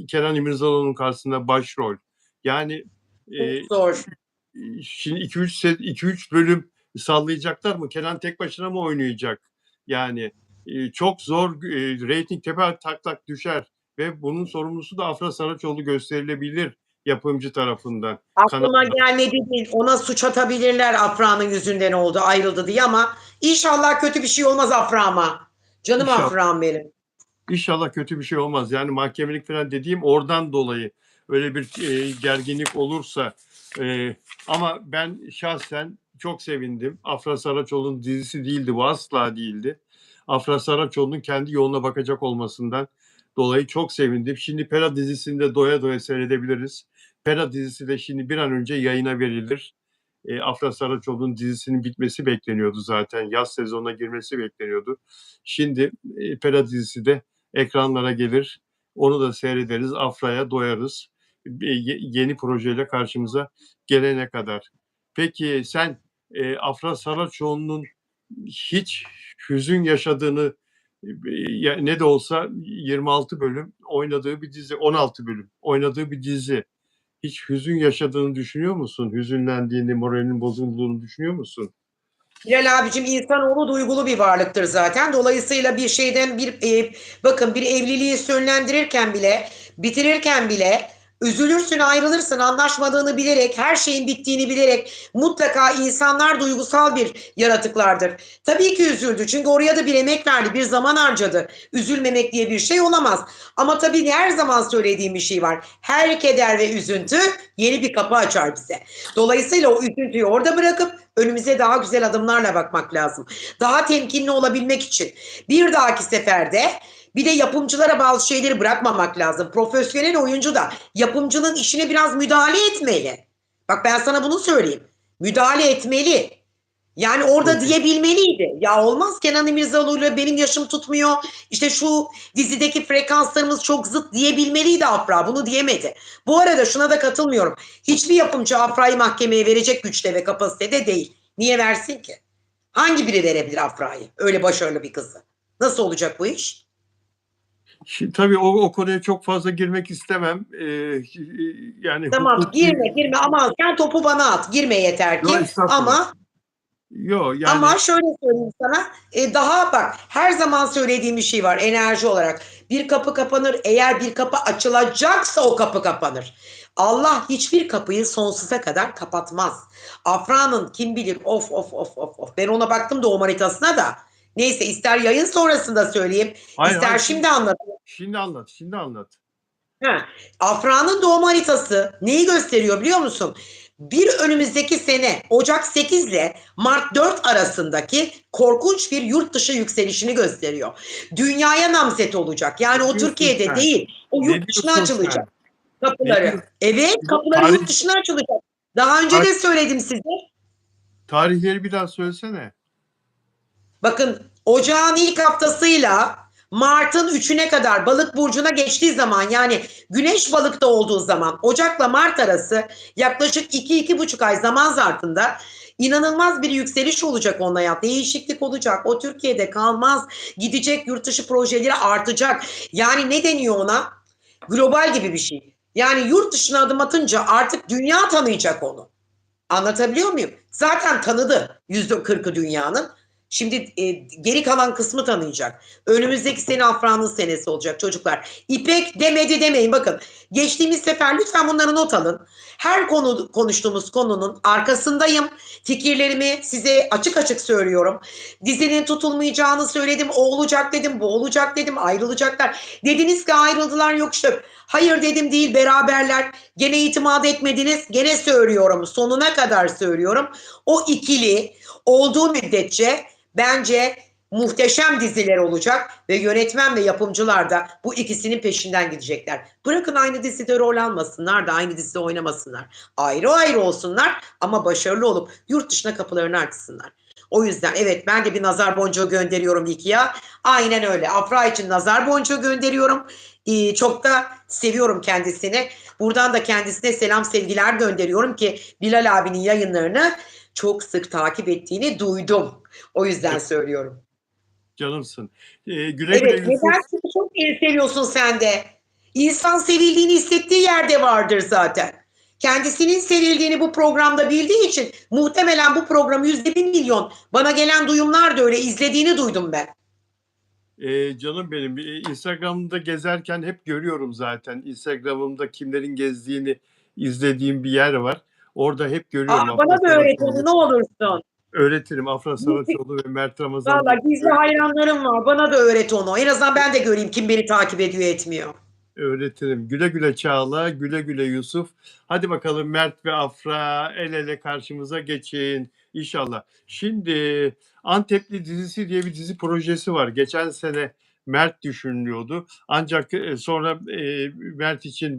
Kenan İmirzalıoğlu'nun karşısında başrol. Yani Çok e, zor. şimdi 2-3 bölüm sallayacaklar mı? Kenan tek başına mı oynayacak? Yani çok zor, reyting tepe tak düşer ve bunun sorumlusu da Afra Saraçoğlu gösterilebilir yapımcı tarafından. Aklıma Kanalda. gelmedi değil. Ona suç atabilirler Afra'nın yüzünden oldu, ayrıldı diye, ama inşallah kötü bir şey olmaz Afra'ma. Canım İnşallah, Afra'm benim. inşallah kötü bir şey olmaz. Yani mahkemelik falan dediğim oradan dolayı öyle bir gerginlik olursa. Ama ben şahsen çok sevindim. Afra Saraçoğlu'nun dizisi değildi bu, asla değildi. Afra Saraçoğlu'nun kendi yoluna bakacak olmasından dolayı çok sevindim. Şimdi Pera dizisini de doya doya seyredebiliriz. Pera dizisi de şimdi bir an önce yayına verilir. Afra Saraçoğlu'nun dizisinin bitmesi bekleniyordu zaten. Yaz sezonuna girmesi bekleniyordu. Şimdi Pera dizisi de ekranlara gelir. Onu da seyrederiz. Afra'ya doyarız. Yeni projeyle karşımıza gelene kadar. Peki sen Afra Saraçoğlu'nun hiç hüzün yaşadığını, ne de olsa 26 bölüm oynadığı bir dizi, 16 bölüm oynadığı bir dizi. Hiç hüzün yaşadığını düşünüyor musun? Hüzünlendiğini, moralinin bozulduğunu düşünüyor musun? Bilal abicim, insanoğlu duygulu bir varlıktır zaten. Dolayısıyla bir şeyden bakın, bir evliliği sönlendirirken bile, bitirirken bile üzülürsün, ayrılırsın, anlaşmadığını bilerek, her şeyin bittiğini bilerek. Mutlaka insanlar duygusal bir yaratıklardır. Tabii ki üzüldü, çünkü oraya da bir emek verdi, bir zaman harcadı. Üzülmemek diye bir şey olamaz. Ama tabii her zaman söylediğim bir şey var. Her keder ve üzüntü yeni bir kapı açar bize. Dolayısıyla o üzüntüyü orada bırakıp önümüze daha güzel adımlarla bakmak lazım. Daha temkinli olabilmek için. Bir dahaki seferde bir de yapımcılara bazı şeyleri bırakmamak lazım. Profesyonel oyuncu da yapımcının işine biraz müdahale etmeli. Bak, ben sana bunu söyleyeyim. Müdahale etmeli. Yani orada diyebilmeliydi. Ya olmaz, Kenan İmirzalıoğlu'yla benim yaşım tutmuyor. İşte şu dizideki frekanslarımız çok zıt diyebilmeliydi Afra. Bunu diyemedi. Bu arada şuna da katılmıyorum. Hiçbir yapımcı Afra'yı mahkemeye verecek güçte ve kapasitede değil. Niye versin ki? Hangi biri verebilir Afra'yı? Öyle başarılı bir kızı. Nasıl olacak bu iş? Şimdi, tabii o konuya çok fazla girmek istemem. Yani Tamam, hukuki... girme aman, sen topu bana at. Girme yeter Yok, ki. estağfurullah. Ama Yok yani... Ama şöyle söyleyeyim sana, daha bak, her zaman söylediğim bir şey var enerji olarak. Bir kapı kapanır, eğer bir kapı açılacaksa o kapı kapanır. Allah hiçbir kapıyı sonsuza kadar kapatmaz. Afra'nın kim bilir, of. Ben ona baktım doğum haritasına da. Neyse, ister yayın sonrasında söyleyeyim, ister Hayır, şimdi anlatayım. şimdi anlat. Afra'nın doğum haritası neyi gösteriyor biliyor musun? Bir önümüzdeki sene Ocak 8 ile Mart 4 arasındaki korkunç bir yurt dışı yükselişini gösteriyor. Dünyaya namzet olacak. Yani o Ne diyorsun Türkiye'de sen? değil, o Ne yurt dışına diyorsun açılacak sen? Ne kapıları. diyorsun? Evet, kapıları Tarih, yurt dışına açılacak. Daha önce de söyledim size. tarihleri bir daha söylesene. Bakın, Ocağın ilk haftasıyla Mart'ın 3'üne kadar Balık burcuna geçtiği zaman, yani Güneş Balık'ta olduğu zaman, Ocak'la Mart arası yaklaşık 2-2,5 ay zaman zarfında inanılmaz bir yükseliş olacak onun hayat. Değişiklik olacak. O Türkiye'de kalmaz. Gidecek, yurt dışı projeleri artacak. Yani ne deniyor ona? Global gibi bir şey. Yani yurt dışına adım atınca artık dünya tanıyacak onu. Anlatabiliyor muyum? Zaten tanıdı %40'ı dünyanın. Şimdi geri kalan kısmı tanıyacak. Önümüzdeki sene Afra'nın senesi olacak çocuklar. İpek demedi demeyin. Bakın, geçtiğimiz sefer lütfen bunları not alın. Her konuştuğumuz konunun arkasındayım. Fikirlerimi size açık açık söylüyorum. Dizinin tutulmayacağını söyledim. O olacak dedim, bu olacak dedim. Ayrılacaklar. Dediniz ki ayrıldılar, yok işte. Hayır dedim, değil, beraberler. Gene itimat etmediniz. Gene söylüyorum. Sonuna kadar söylüyorum. O ikili olduğu müddetçe bence muhteşem diziler olacak ve yönetmen ve yapımcılar da bu ikisinin peşinden gidecekler. Bırakın aynı dizide rol almasınlar da aynı dizide oynamasınlar. Ayrı ayrı olsunlar ama başarılı olup yurt dışına kapılarını açsınlar. O yüzden evet, ben de bir nazar boncuğu gönderiyorum Niki'ya. Aynen öyle. Afra için nazar boncuğu gönderiyorum. Çok da seviyorum kendisini. Buradan da kendisine selam sevgiler gönderiyorum ki Bilal abinin yayınlarını çok sık takip ettiğini duydum. O yüzden söylüyorum. Canımsın. Güle güle Evet, Yusuf. neden? Çünkü çok seviyorsun sen de. İnsan sevildiğini hissettiği yerde vardır zaten. Kendisinin sevildiğini bu programda bildiği için muhtemelen bu programı %1 milyon, bana gelen duyumlar da öyle, izlediğini duydum ben. Canım benim, Instagram'da gezerken hep görüyorum zaten. Instagram'ımda kimlerin gezdiğini izlediğim bir yer var. Orada hep görüyorum Afra Bana da öğret Saraçoğlu. onu, ne olursun. Öğretirim, Afra Saraçoğlu ve Mert Ramazan'ı Valla da gizli hayranlarım var. Bana da öğret onu. En azından ben de göreyim kim beni takip ediyor etmiyor. öğretirim. Güle güle Çağla, güle güle Yusuf. Hadi bakalım, Mert ve Afra el ele karşımıza geçin inşallah. Şimdi Antepli dizisi diye bir dizi projesi var. Geçen sene Mert düşünülüyordu. Ancak sonra Mert için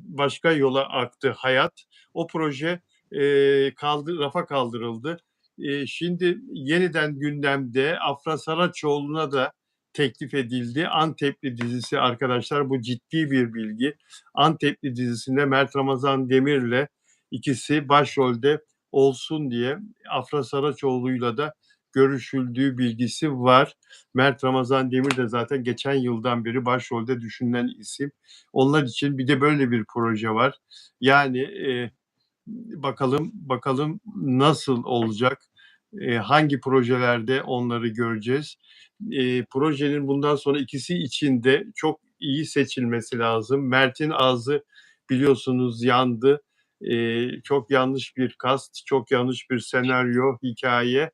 başka yola aktı hayat. O proje rafa kaldırıldı. Şimdi yeniden gündemde Afra Saraçoğlu'na da teklif edildi. Antepli dizisi arkadaşlar, bu ciddi bir bilgi. Antepli dizisinde Mert Ramazan Demir'le ikisi başrolde olsun diye Afra Saraçoğlu'yla da görüşüldüğü bilgisi var. Mert Ramazan Demir de zaten geçen yıldan beri başrolde düşünülen isim. Onlar için bir de böyle bir proje var. Yani bakalım nasıl olacak? Hangi projelerde onları göreceğiz? Projenin bundan sonra ikisi için de çok iyi seçilmesi lazım. Mert'in ağzı biliyorsunuz yandı. Çok yanlış bir kast, çok yanlış bir senaryo, hikaye.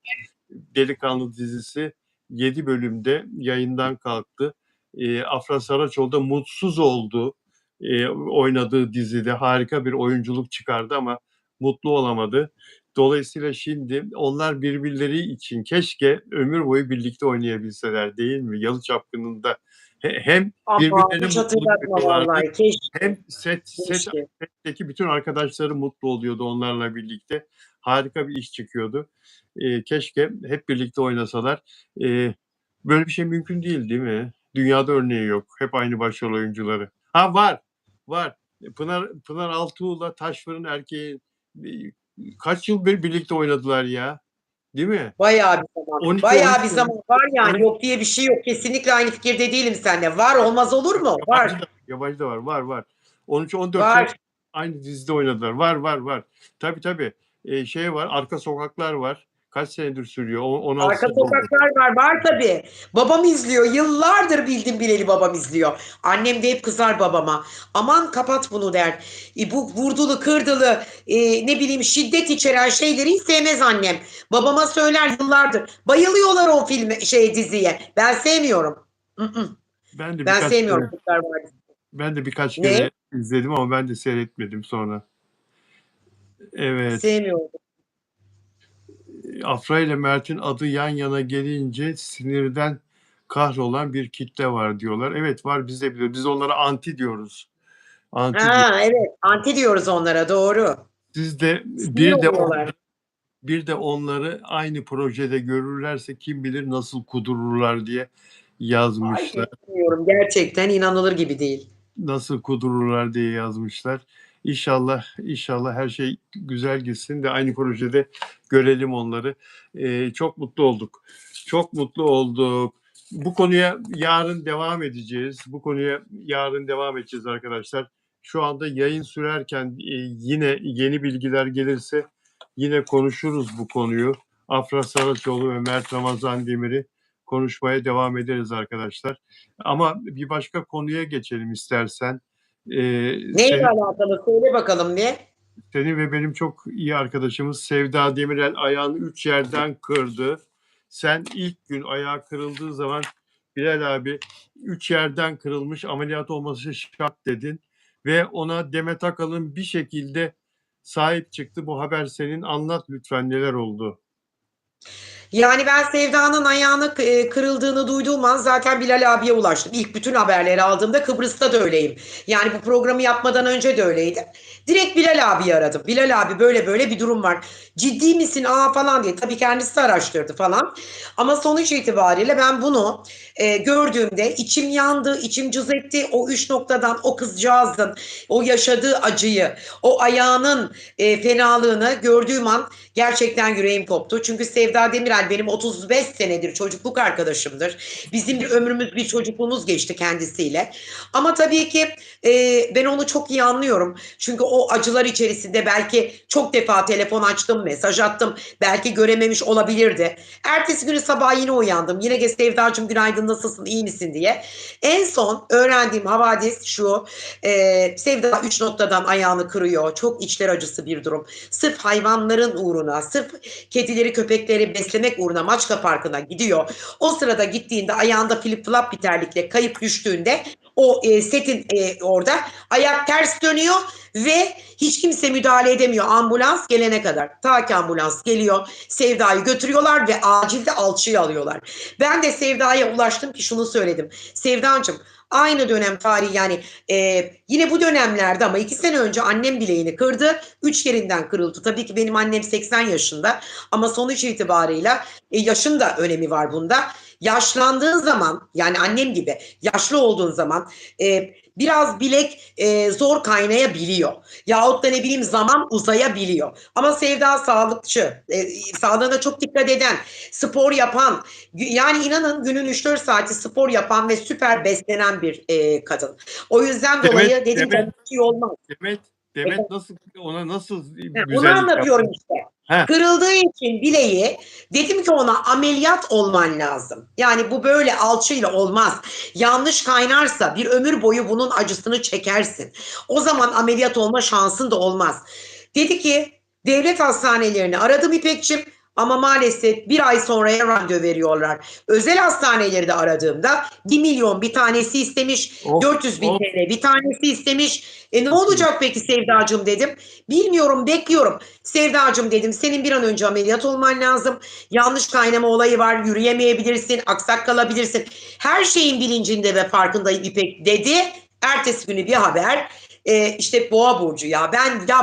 Delikanlı dizisi 7 bölümde yayından kalktı. Afra Saraçoğlu da mutsuz oldu. Oynadığı dizide harika bir oyunculuk çıkardı ama mutlu olamadı. Dolayısıyla şimdi onlar birbirleri için keşke ömür boyu birlikte oynayabilseler, değil mi? Yalı Çapkını'nda hem Ama birbirlerine hiç mutluluk hatırlatma veriyorlardı, vallahi. Keşke, hem keşke. setteki bütün arkadaşları mutlu oluyordu onlarla birlikte. Harika bir iş çıkıyordu. Keşke hep birlikte oynasalar. Böyle bir şey mümkün değil mi? Dünyada örneği yok. Hep aynı başrol oyuncuları. Ha, var. Pınar Altuğ'la Taşfır'ın erkeği kaç yıl birlikte oynadılar ya? Değil mi? Bayağı bir zaman. 12 Bayağı bir 13 zaman var yani. 12 Yok diye bir şey yok. Kesinlikle aynı fikirde değilim seninle. Var olmaz olur mu? yabancı Var. da, yabancı da var. 13-14 sene Var. aynı dizide oynadılar. Var. Tabii. Şey var, Arka Sokaklar var. Kaç senedir sürüyor? 16 Arka sene oldu. sokaklar var tabii. Babam izliyor. Yıllardır bildim bileli babam izliyor. Annem de hep kızar babama. Aman kapat bunu der. Bu vurdulu kırdılı ne bileyim şiddet içeren şeyleri hiç sevmez annem. Babama söyler yıllardır. Bayılıyorlar o filme diziye. Ben sevmiyorum. Mm-mm. Ben de Ben birkaç sevmiyorum kere Kurtlar Vadisi. ben de birkaç Ne? kere izledim ama ben de seyretmedim sonra. Evet. Sevmiyorum. Afra ile Mert'in adı yan yana gelince sinirden kahrolan bir kitle var diyorlar. Evet, var, biz de biliyoruz. Biz onlara anti diyoruz. Anti diyor. Ha, evet. Anti diyoruz onlara, doğru. Siz de Sinir oluyorlar. bir de onları aynı projede görürlerse kim bilir nasıl kudururlar diye Ay yazmışlar. bilmiyorum. Gerçekten inanılır gibi değil. Nasıl kudururlar diye yazmışlar. İnşallah her şey güzel gitsin de aynı projede görelim onları. Çok mutlu olduk. Çok mutlu olduk. Bu konuya yarın devam edeceğiz arkadaşlar. Şu anda yayın sürerken yine yeni bilgiler gelirse yine konuşuruz bu konuyu. Afra Saraçoğlu ve Mert Ramazan Demir'i konuşmaya devam ederiz arkadaşlar. Ama bir başka konuya geçelim istersen. Neyle alakalı? Söyle bakalım ne? Senin ve benim çok iyi arkadaşımız Sevda Demirel ayağını 3 yerden kırdı. Sen ilk gün ayağı kırıldığı zaman Bilal abi 3 yerden kırılmış, ameliyat olması şart dedin. Ve ona Demet Akalın bir şekilde sahip çıktı. Bu haber senin. Anlat lütfen, neler oldu? Yani ben Sevda'nın ayağını kırıldığını duyduğum an zaten Bilal abiye ulaştım. İlk bütün haberleri aldığımda Kıbrıs'ta da öyleyim. Yani bu programı yapmadan önce de öyleydim. Direkt Bilal abiyi aradım. Bilal abi böyle böyle bir durum var. Ciddi misin falan diye. Tabii kendisi araştırdı falan. Ama sonuç itibariyle ben bunu gördüğümde içim yandı, içim cız etti. O 3 noktadan o kızcağızın o yaşadığı acıyı, o ayağının fenalığını gördüğüm an gerçekten yüreğim koptu. Çünkü Sevda Demirel benim 35 senedir çocukluk arkadaşımdır. Bizim bir ömrümüz, bir çocukluğumuz geçti kendisiyle. Ama tabii ki ben onu çok iyi anlıyorum. Çünkü o acılar içerisinde belki çok defa telefon açtım, mesaj attım. Belki görememiş olabilirdi. Ertesi günü sabah yine uyandım. Yine Sevdacığım günaydın, nasılsın, iyi misin diye. En son öğrendiğim havadis şu. Sevda 3 noktadan ayağını kırıyor. Çok içler acısı bir durum. Sırf hayvanların uğruna, sırf kedileri köpekleri beslemek seyretmek uğruna Maçka Parkı'na gidiyor. O sırada gittiğinde ayağında flip flop bir terlikle kayıp düştüğünde o setin orada ayak ters dönüyor ve hiç kimse müdahale edemiyor ambulans gelene kadar. Ta ki ambulans geliyor, Sevda'yı götürüyorlar ve acilde alçıyı alıyorlar. Ben de Sevda'ya ulaştım ki şunu söyledim. Sevdacığım, aynı dönem tarihi yani yine bu dönemlerde ama 2 sene önce annem bileğini kırdı. 3 yerinden kırıldı. Tabii ki benim annem 80 yaşında ama sonuç itibarıyla yaşın da önemi var bunda. Yaşlandığın zaman yani annem gibi yaşlı olduğun zaman biraz bilek zor kaynayabiliyor. Yahut da ne bileyim zaman uzayabiliyor. Ama Sevda sağlıkçı, sağlığına çok dikkat eden, spor yapan, yani inanın günün 3-4 saati spor yapan ve süper beslenen bir kadın. O yüzden dolayı dedim ki bir şey olmaz. Demet nasıl ona nasıl Onu güzellik anlatıyorum yaptı? işte. Heh. Kırıldığı için bileği dedim ki ona ameliyat olman lazım. Yani bu böyle alçıyla olmaz. Yanlış kaynarsa bir ömür boyu bunun acısını çekersin. O zaman ameliyat olma şansın da olmaz. Dedi ki devlet hastanelerini aradım İpekçim ama maalesef bir ay sonraya randevu veriyorlar. Özel hastaneleri de aradığımda 1 milyon bir tanesi istemiş, 400 bin TL bir tanesi istemiş. Ne olacak peki Sevdacığım dedim. Bilmiyorum, bekliyorum. Sevdacığım dedim, senin bir an önce ameliyat olman lazım. Yanlış kaynama olayı var, yürüyemeyebilirsin, aksak kalabilirsin. Her şeyin bilincinde ve farkındayım İpek dedi. Ertesi günü bir haber. İşte Boğa burcu ya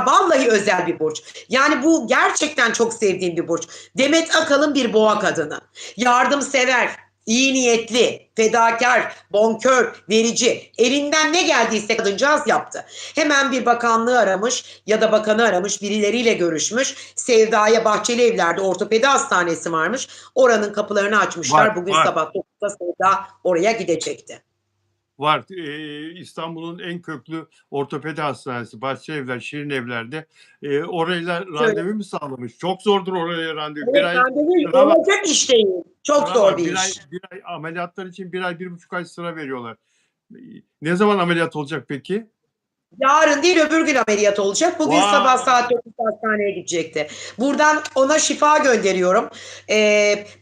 vallahi özel bir burç. Yani bu gerçekten çok sevdiğim bir burç. Demet Akalın bir boğa kadını. Yardımsever, iyi niyetli, fedakar, bonkör, verici. Elinden ne geldiyse kadıncağız yaptı. Hemen bir bakanlığı aramış ya da bakanı aramış, birileriyle görüşmüş. Sevda'ya Bahçeli Evler'de ortopedi hastanesi varmış. Oranın kapılarını açmışlar. Bugün sabah 9'da Sevda oraya gidecekti. Var. İstanbul'un en köklü ortopedi hastanesi Bahçelievler, Şirinevler'de. Orayla randevu mu sağlamış? Çok zordur oraya randevu. Evet, randevu olacak iş değil. Çok zor bir iş. Bir ay ameliyatlar için 1 ay, 1,5 ay sıra veriyorlar. Ne zaman ameliyat olacak peki? Yarın değil öbür gün ameliyat olacak. Bugün sabah saat 9'da hastaneye gidecekti. Buradan ona şifa gönderiyorum.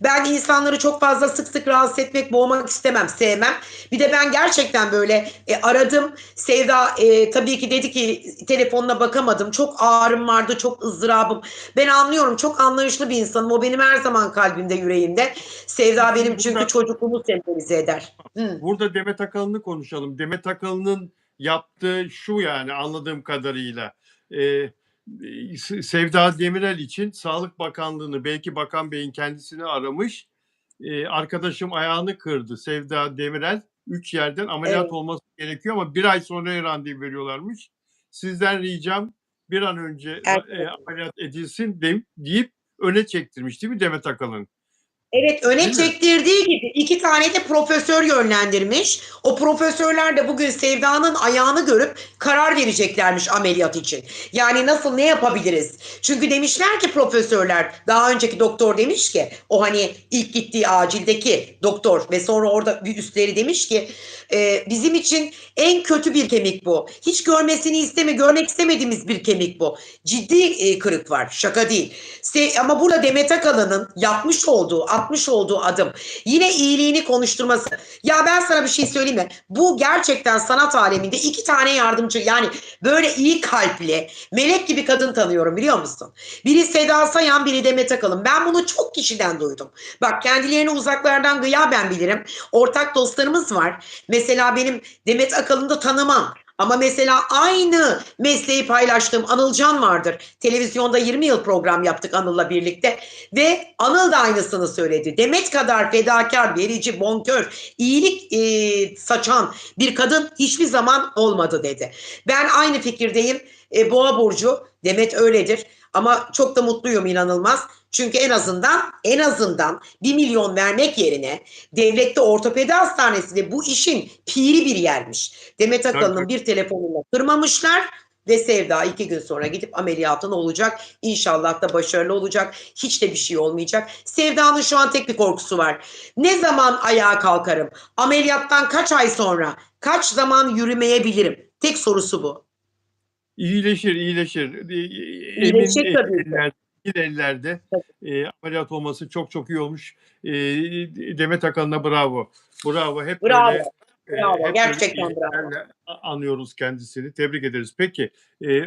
Ben insanları çok fazla sık sık rahatsız etmek, boğmak istemem, sevmem. Bir de ben gerçekten böyle aradım. Sevda tabii ki dedi ki telefonuna bakamadım. Çok ağrım vardı, çok ızdırabım. Ben anlıyorum, çok anlayışlı bir insanım. O benim her zaman kalbimde, yüreğimde. Sevda benim çünkü çocukluğumu sembolize eder. Burada Demet Akalın'ı konuşalım. Demet Akalın'ın yaptığı şu, yani anladığım kadarıyla Sevda Demirel için Sağlık Bakanlığı'nı, belki Bakan Bey'in kendisini aramış. Arkadaşım ayağını kırdı Sevda Demirel. 3 yerden ameliyat olması gerekiyor ama 1 ay sonra randevu veriyorlarmış. Sizden ricam bir an önce ameliyat edilsin deyip öne çektirmiş değil mi Demet Akalın? Evet, öne çektirdiği gibi 2 tane de profesör yönlendirmiş. O profesörler de bugün Sevda'nın ayağını görüp karar vereceklermiş ameliyat için. Yani nasıl, ne yapabiliriz? Çünkü demişler ki profesörler, daha önceki doktor demiş ki, o hani ilk gittiği acildeki doktor ve sonra orada bir üstleri demiş ki bizim için en kötü bir kemik bu. Hiç görmek istemediğimiz bir kemik bu. Ciddi kırık var, şaka değil. Ama burada Demet Akalın'ın atmış olduğu adım, yine iyiliğini konuşturması. Ya ben sana bir şey söyleyeyim mi? Bu gerçekten sanat aleminde 2 tane yardımcı, yani böyle iyi kalpli, melek gibi kadın tanıyorum, biliyor musun? Biri Seda Sayan, biri Demet Akalın. Ben bunu çok kişiden duydum. Bak, kendilerini uzaklardan gıyaben bilirim. Ortak dostlarımız var. Mesela benim Demet Akalın'ı da tanımam. Ama mesela aynı mesleği paylaştığım Anılcan vardır. Televizyonda 20 yıl program yaptık Anıl'la birlikte ve Anıl da aynısını söyledi. Demet kadar fedakar, verici, bonkör, iyilik saçan bir kadın hiçbir zaman olmadı dedi. Ben aynı fikirdeyim. Boğa burcu, Demet öyledir. Ama çok da mutluyum, inanılmaz. Çünkü en azından 1 milyon vermek yerine devlette ortopedi hastanesi ve bu işin piri bir yermiş. Demet Akalın'ın bir telefonuyla kırmamışlar ve Sevda 2 gün sonra gidip ameliyatın olacak. İnşallah da başarılı olacak. Hiç de bir şey olmayacak. Sevda'nın şu an tek bir korkusu var. Ne zaman ayağa kalkarım? Ameliyattan kaç ay sonra? Kaç zaman yürümeyebilirim? Tek sorusu bu. İyileşir. İyileşir tabii ki. emin ellerde ameliyat olması çok çok iyi olmuş. Demet Akalın'a bravo. Bravo. Hep Bravo. böyle Bravo. hep böyle Gerçekten bravo. iyiliklerle anıyoruz kendisini. Tebrik ederiz. Peki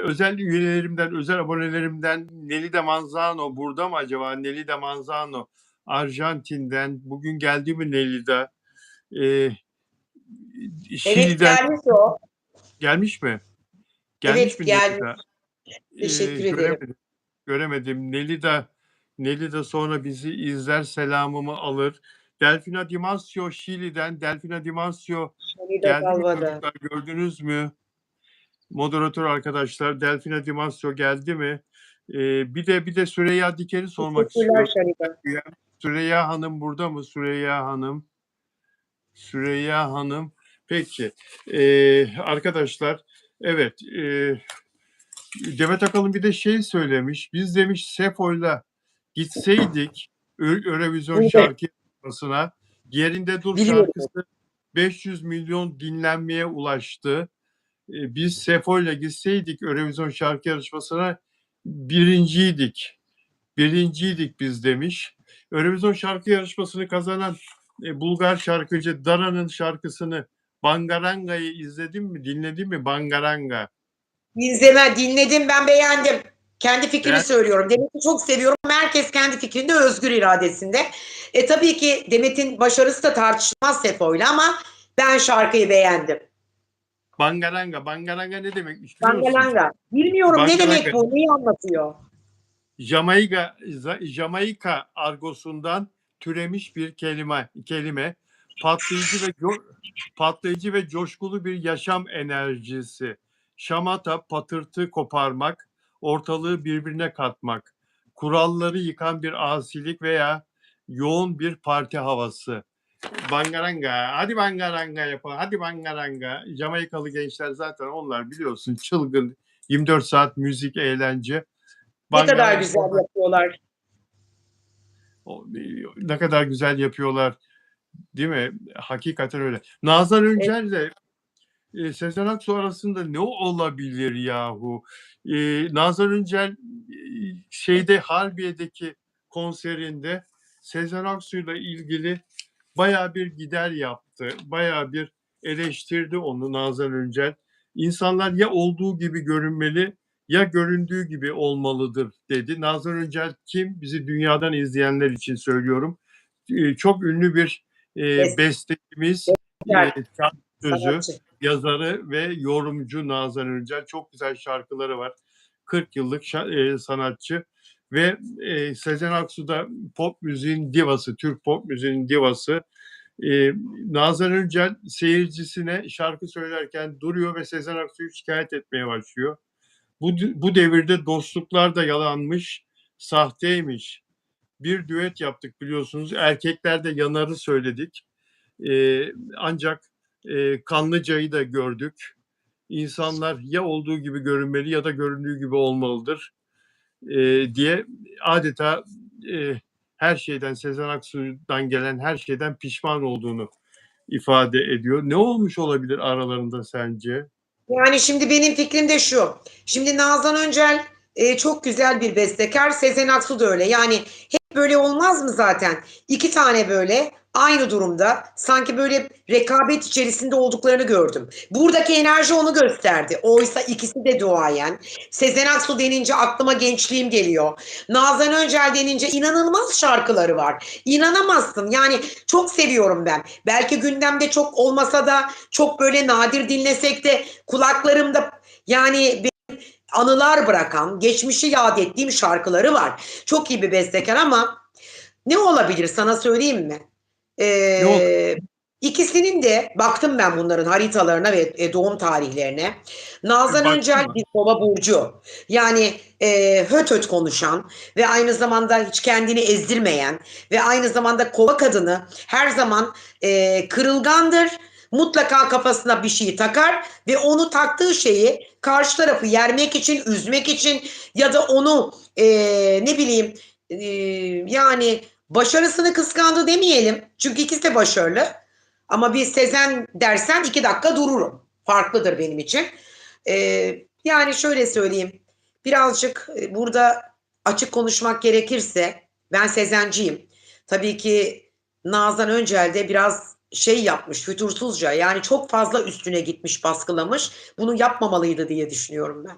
özel üyelerimden, özel abonelerimden Nelly Manzano burada mı acaba? Nelly Manzano Arjantin'den. Bugün geldi mi Nelly'de? Evet, Şili'den gelmiş o. gelmiş mi? Gelmiş Evet, mi gelmiş. Nelly'de? Teşekkür ederim. Göremedim. Göremedim. Nelly de sonra bizi izler, selamımı alır. Delfina Di Masio Şili'den. Delfina Di Masio Melida geldi mi Galva'da. çocuklar? Gördünüz mü? Moderatör arkadaşlar, Delfina Di Masio geldi mi? Bir de Süreyya Diker'i sormak Teşekkürler istiyorum. Şarife. Süreyya Hanım burada mı? Süreyya Hanım. Süreyya Hanım. Peki. Arkadaşlar, evet. Demet Akalın bir de şey söylemiş. Biz demiş Sefo'yla gitseydik Eurovision Evet, şarkı yarışmasına, Yerinde Dur biliyorum. şarkısı 500 milyon dinlenmeye ulaştı. Biz Sefo'yla gitseydik Eurovision şarkı yarışmasına birinciydik. Birinciydik biz demiş. Eurovision şarkı yarışmasını kazanan Bulgar şarkıcı Dara'nın şarkısını Bangaranga'yı izledin mi? Dinledin mi? Bangaranga. Dinledim, ben beğendim. Kendi fikrimi Ben söylüyorum. Demet'i çok seviyorum. Herkes kendi fikrinde, özgür iradesinde. Tabii ki Demet'in başarısı da tartışılmaz Sefo'yla ama ben şarkıyı beğendim. Bangaranga. Bangaranga ne demekmiş biliyor musun? Bangalanga. Bilmiyorum ne Bangaranga demek bu, neyi anlatıyor? Jamaika argosundan türemiş bir kelime. Patlayıcı ve patlayıcı ve coşkulu bir yaşam enerjisi. Şamata, patırtı koparmak, ortalığı birbirine katmak. Kuralları yıkan bir asilik veya yoğun bir parti havası. Bangaranga, hadi bangaranga yapalım, hadi bangaranga. Jamaikalı gençler zaten onlar biliyorsun çılgın, 24 saat müzik, eğlence. Ne kadar Bangaranga güzel yapıyorlar. ne kadar güzel yapıyorlar, değil mi? Hakikaten öyle. Nazan Evet. Öncel'le Sezen Aksu arasında ne olabilir yahu? Nazan Öncel Harbiye'deki konserinde Sezen Aksu'yla ilgili bayağı bir gider yaptı. Bayağı bir eleştirdi onu Nazan Öncel. İnsanlar ya olduğu gibi görünmeli ya göründüğü gibi olmalıdır dedi. Nazan Öncel kim? Bizi dünyadan izleyenler için söylüyorum. Çok ünlü bir bestecimiz, Besteler, şarkı sözü sanatçı. yazarı ve yorumcu Nazan Öncel. Çok güzel şarkıları var. 40 yıllık sanatçı ve Sezen Aksu da pop müziğin divası, Türk pop müziğin divası. Nazan Öncel seyircisine şarkı söylerken duruyor ve Sezen Aksu'yu şikayet etmeye başlıyor. Bu devirde dostluklar da yalanmış, sahteymiş. Bir düet yaptık biliyorsunuz. Erkeklerde yanarı söyledik. Ancak Kanlıca'yı da gördük. İnsanlar ya olduğu gibi görünmeli ya da göründüğü gibi olmalıdır diye adeta her şeyden, Sezen Aksu'dan gelen her şeyden pişman olduğunu ifade ediyor. Ne olmuş olabilir aralarında sence? Yani şimdi benim fikrim de şu. Şimdi Nazan Öncel çok güzel bir bestekar. Sezen Aksu da öyle. Yani hep böyle olmaz mı zaten? İki tane böyle aynı durumda. Sanki böyle rekabet içerisinde olduklarını gördüm. Buradaki enerji onu gösterdi. Oysa ikisi de duayen. Sezen Aksu denince aklıma gençliğim geliyor. Nazan Öncel denince inanılmaz şarkıları var. İnanamazsın. Yani çok seviyorum ben. Belki gündemde çok olmasa da, çok böyle nadir dinlesek de kulaklarımda yani anılar bırakan, geçmişi yad ettiğim şarkıları var. Çok iyi bir bestekar ama ne olabilir sana söyleyeyim mi? Ne oldu? İkisinin de baktım ben bunların haritalarına ve doğum tarihlerine. Nazan Baktın Öncel mı? bir kova burcu. Yani höt höt konuşan ve aynı zamanda hiç kendini ezdirmeyen ve aynı zamanda kova kadını her zaman kırılgandır. Mutlaka kafasına bir şey takar ve onu taktığı şeyi karşı tarafı yermek için, üzmek için ya da onu ne bileyim yani başarısını kıskandı demeyelim. Çünkü ikisi de başarılı. Ama bir Sezen dersen 2 dakika dururum. Farklıdır benim için. Yani şöyle söyleyeyim. Birazcık burada açık konuşmak gerekirse ben Sezenciyim. Tabii ki Nazan Öncel de biraz şey yapmış, fütursuzca yani çok fazla üstüne gitmiş, baskılamış. Bunu yapmamalıydı diye düşünüyorum ben.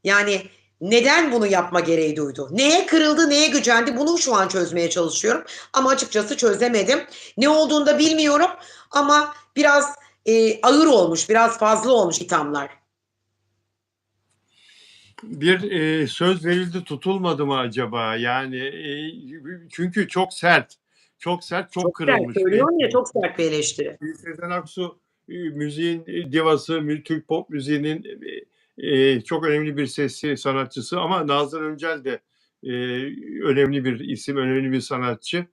Yani neden bunu yapma gereği duydu? Neye kırıldı, neye gücendi? Bunu şu an çözmeye çalışıyorum. Ama açıkçası çözemedim. Ne olduğunu da bilmiyorum. Ama biraz ağır olmuş, biraz fazla olmuş ithamlar. Bir söz verildi tutulmadı mı acaba? Yani çünkü çok sert, çok sert, çok Çok sert kırılmış. söylüyorum ya, çok sert bir eleştiri. Sezen Aksu müziğin divası, Türk pop müziğinin çok önemli bir sesi, sanatçısı ama Nazan Öncel de e, önemli bir isim, önemli bir sanatçı.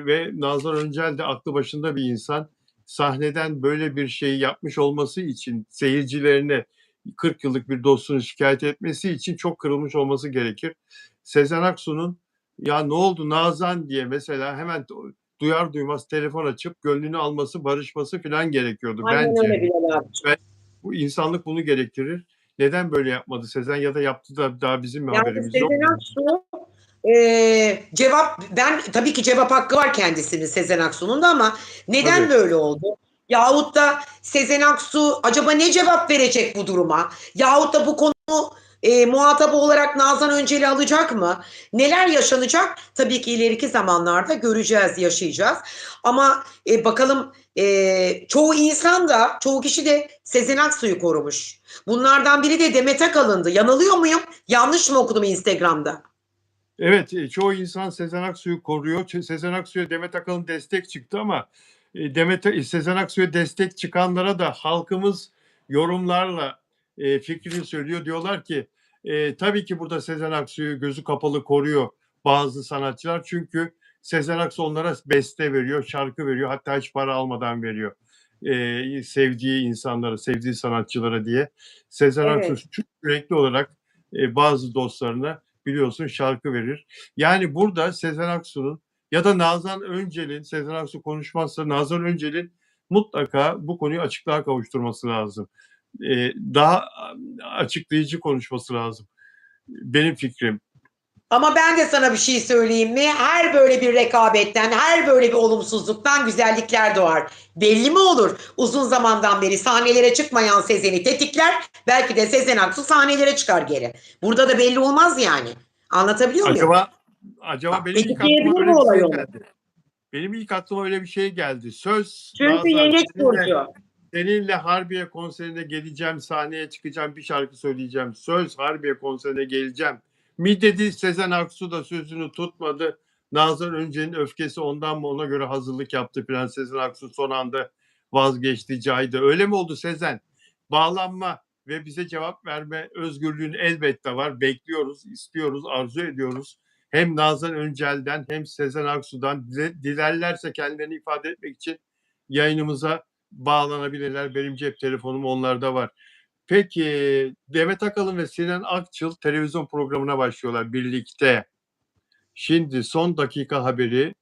Ve Nazan Öncel de aklı başında bir insan. Sahneden böyle bir şey yapmış olması için seyircilerine 40 yıllık bir dostunu şikayet etmesi için çok kırılmış olması gerekir. Sezen Aksu'nun ya ne oldu Nazan diye mesela hemen duyar duymaz telefon açıp gönlünü alması, barışması falan gerekiyordu Aynen bence. öyle Bilal abiciğim. Ve bu insanlık bunu gerektirir. Neden böyle yapmadı Sezen ya da yaptı da daha bizim mi Yani haberimiz yok? Sezen Aksu cevap ben tabii ki cevap hakkı var kendisinin Sezen Aksu'nun da ama neden Tabii. böyle oldu? Yahut da Sezen Aksu acaba ne cevap verecek bu duruma? Yahut da bu konu muhatabı olarak Nazan Öncel'i alacak mı? Neler yaşanacak? Tabii ki ileriki zamanlarda göreceğiz, yaşayacağız. Ama bakalım çoğu insan da, çoğu kişi de Sezen Aksu'yu korumuş. Bunlardan biri de Demet Akalın'dı. Yanılıyor muyum? Yanlış mı okudum Instagram'da? Evet, çoğu insan Sezen Aksu'yu koruyor. Sezen Aksu'ya Demet Akalın destek çıktı ama Sezen Aksu'ya destek çıkanlara da halkımız yorumlarla fikrini söylüyor. Diyorlar ki tabii ki burada Sezen Aksu'yu gözü kapalı koruyor bazı sanatçılar. Çünkü Sezen Aksu onlara beste veriyor, şarkı veriyor. Hatta hiç para almadan veriyor. Sevdiği insanlara, sevdiği sanatçılara diye. Sezen Aksu Evet. sürekli olarak bazı dostlarına biliyorsun şarkı verir. Yani burada Sezen Aksu'nun ya da Nazan Öncel'in, Sezen Aksu konuşmazsa Nazan Öncel'in mutlaka bu konuyu açıklığa kavuşturması lazım. Daha açıklayıcı konuşması lazım. Benim fikrim. Ama ben de sana bir şey söyleyeyim mi? Her böyle bir rekabetten, her böyle bir olumsuzluktan güzellikler doğar. Belli mi olur? Uzun zamandan beri sahnelere çıkmayan Sezen'i tetikler. Belki de Sezen Aksu sahnelere çıkar geri. Burada da belli olmaz yani. Anlatabiliyor muyum? Acaba benim ilk aklıma Tetikleyebilir öyle bu bir olay şey onu. geldi. Benim ilk aklıma öyle bir şey geldi. Söz Çünkü Nazan Yengeç Burcu. seninle Harbiye konserine geleceğim, sahneye çıkacağım, bir şarkı söyleyeceğim. Söz Harbiye konserine geleceğim. Mi dedi Sezen Aksu da sözünü tutmadı. Nazan Öncel'in öfkesi ondan mı ona göre hazırlık yaptı falan. Sezen Aksu son anda vazgeçti, caydı. Öyle mi oldu Sezen? Bağlanma ve bize cevap verme özgürlüğün elbette var. Bekliyoruz, istiyoruz, arzu ediyoruz. Hem Nazan Öncel'den hem Sezen Aksu'dan dilerlerse kendilerini ifade etmek için yayınımıza bağlanabilirler. Benim cep telefonum onlarda var. Peki Demet Akalın ve Sinan Akçıl televizyon programına başlıyorlar birlikte. Şimdi son dakika haberi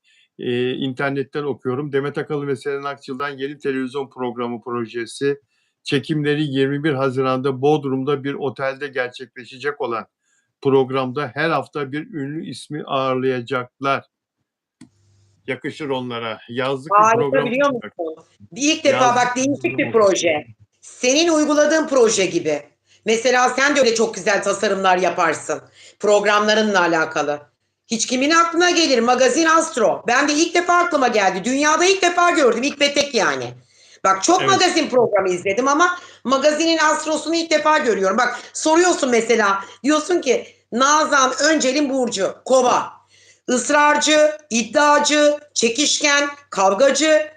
internetten okuyorum. Demet Akalın ve Sinan Akçıl'dan yeni televizyon programı projesi. Çekimleri 21 Haziran'da Bodrum'da bir otelde gerçekleşecek olan programda her hafta bir ünlü ismi ağırlayacaklar. Yakışır onlara. Yazlık bir Harika program biliyor olacak. musun? İlk defa Yazlık bak bir değişik program bir olacak. proje. Senin uyguladığın proje gibi. Mesela sen de öyle çok güzel tasarımlar yaparsın. Programlarınla alakalı. Hiç kimin aklına gelir? Magazin Astro. Ben de ilk defa aklıma geldi. Dünyada ilk defa gördüm. İlk ve tek yani. Bak çok Evet. magazin programı izledim ama magazinin astrosunu ilk defa görüyorum. Bak soruyorsun mesela. Diyorsun ki Nazan Öncel'in burcu. Kova. Israrcı, iddiacı, çekişken, kavgacı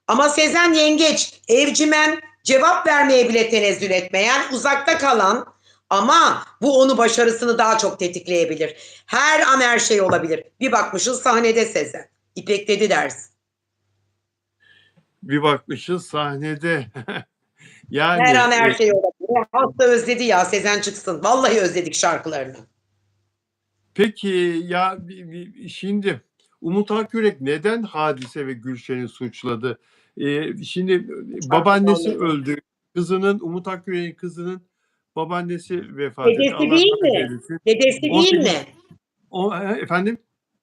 ama Sezen yengeç, evcimen, cevap vermeye bile tenezzül etmeyen, uzakta kalan ama bu onu başarısını daha çok tetikleyebilir. Her an her şey olabilir. Bir bakmışız sahnede Sezen. İpekledi dersin. Bir bakmışız sahnede. Her Yani an her şey olabilir. Hasta özledi ya Sezen çıksın. Vallahi özledik şarkılarını. peki ya şimdi Umut Akgürek neden Hadise ve Gülşen'i suçladı? Şimdi babaannesi Saçmalama. öldü. Umut Akgürek'in kızının babaannesi vefat etti. Dedesi Allah değil rahmet mi? eylesin. Dedesi değil 18 mi? Efendim?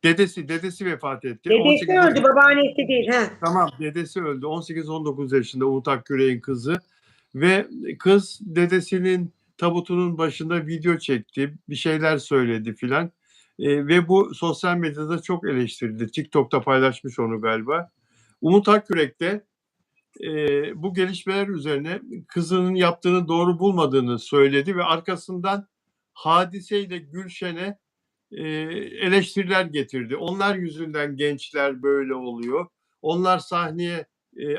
Dedesi vefat etti. Dedesi 18 öldü, babaannesi değil. He. Tamam, dedesi öldü. 18-19 yaşında Umut Akgürek'in kızı ve kız dedesinin tabutunun başında video çekti, bir şeyler söyledi filan. Ve bu sosyal medyada çok eleştirildi. TikTok'ta paylaşmış onu galiba. Umut Akgürek de bu gelişmeler üzerine kızının yaptığını doğru bulmadığını söyledi ve arkasından Hadise ile Gülşen'e eleştiriler getirdi. Onlar yüzünden gençler böyle oluyor. Onlar sahneye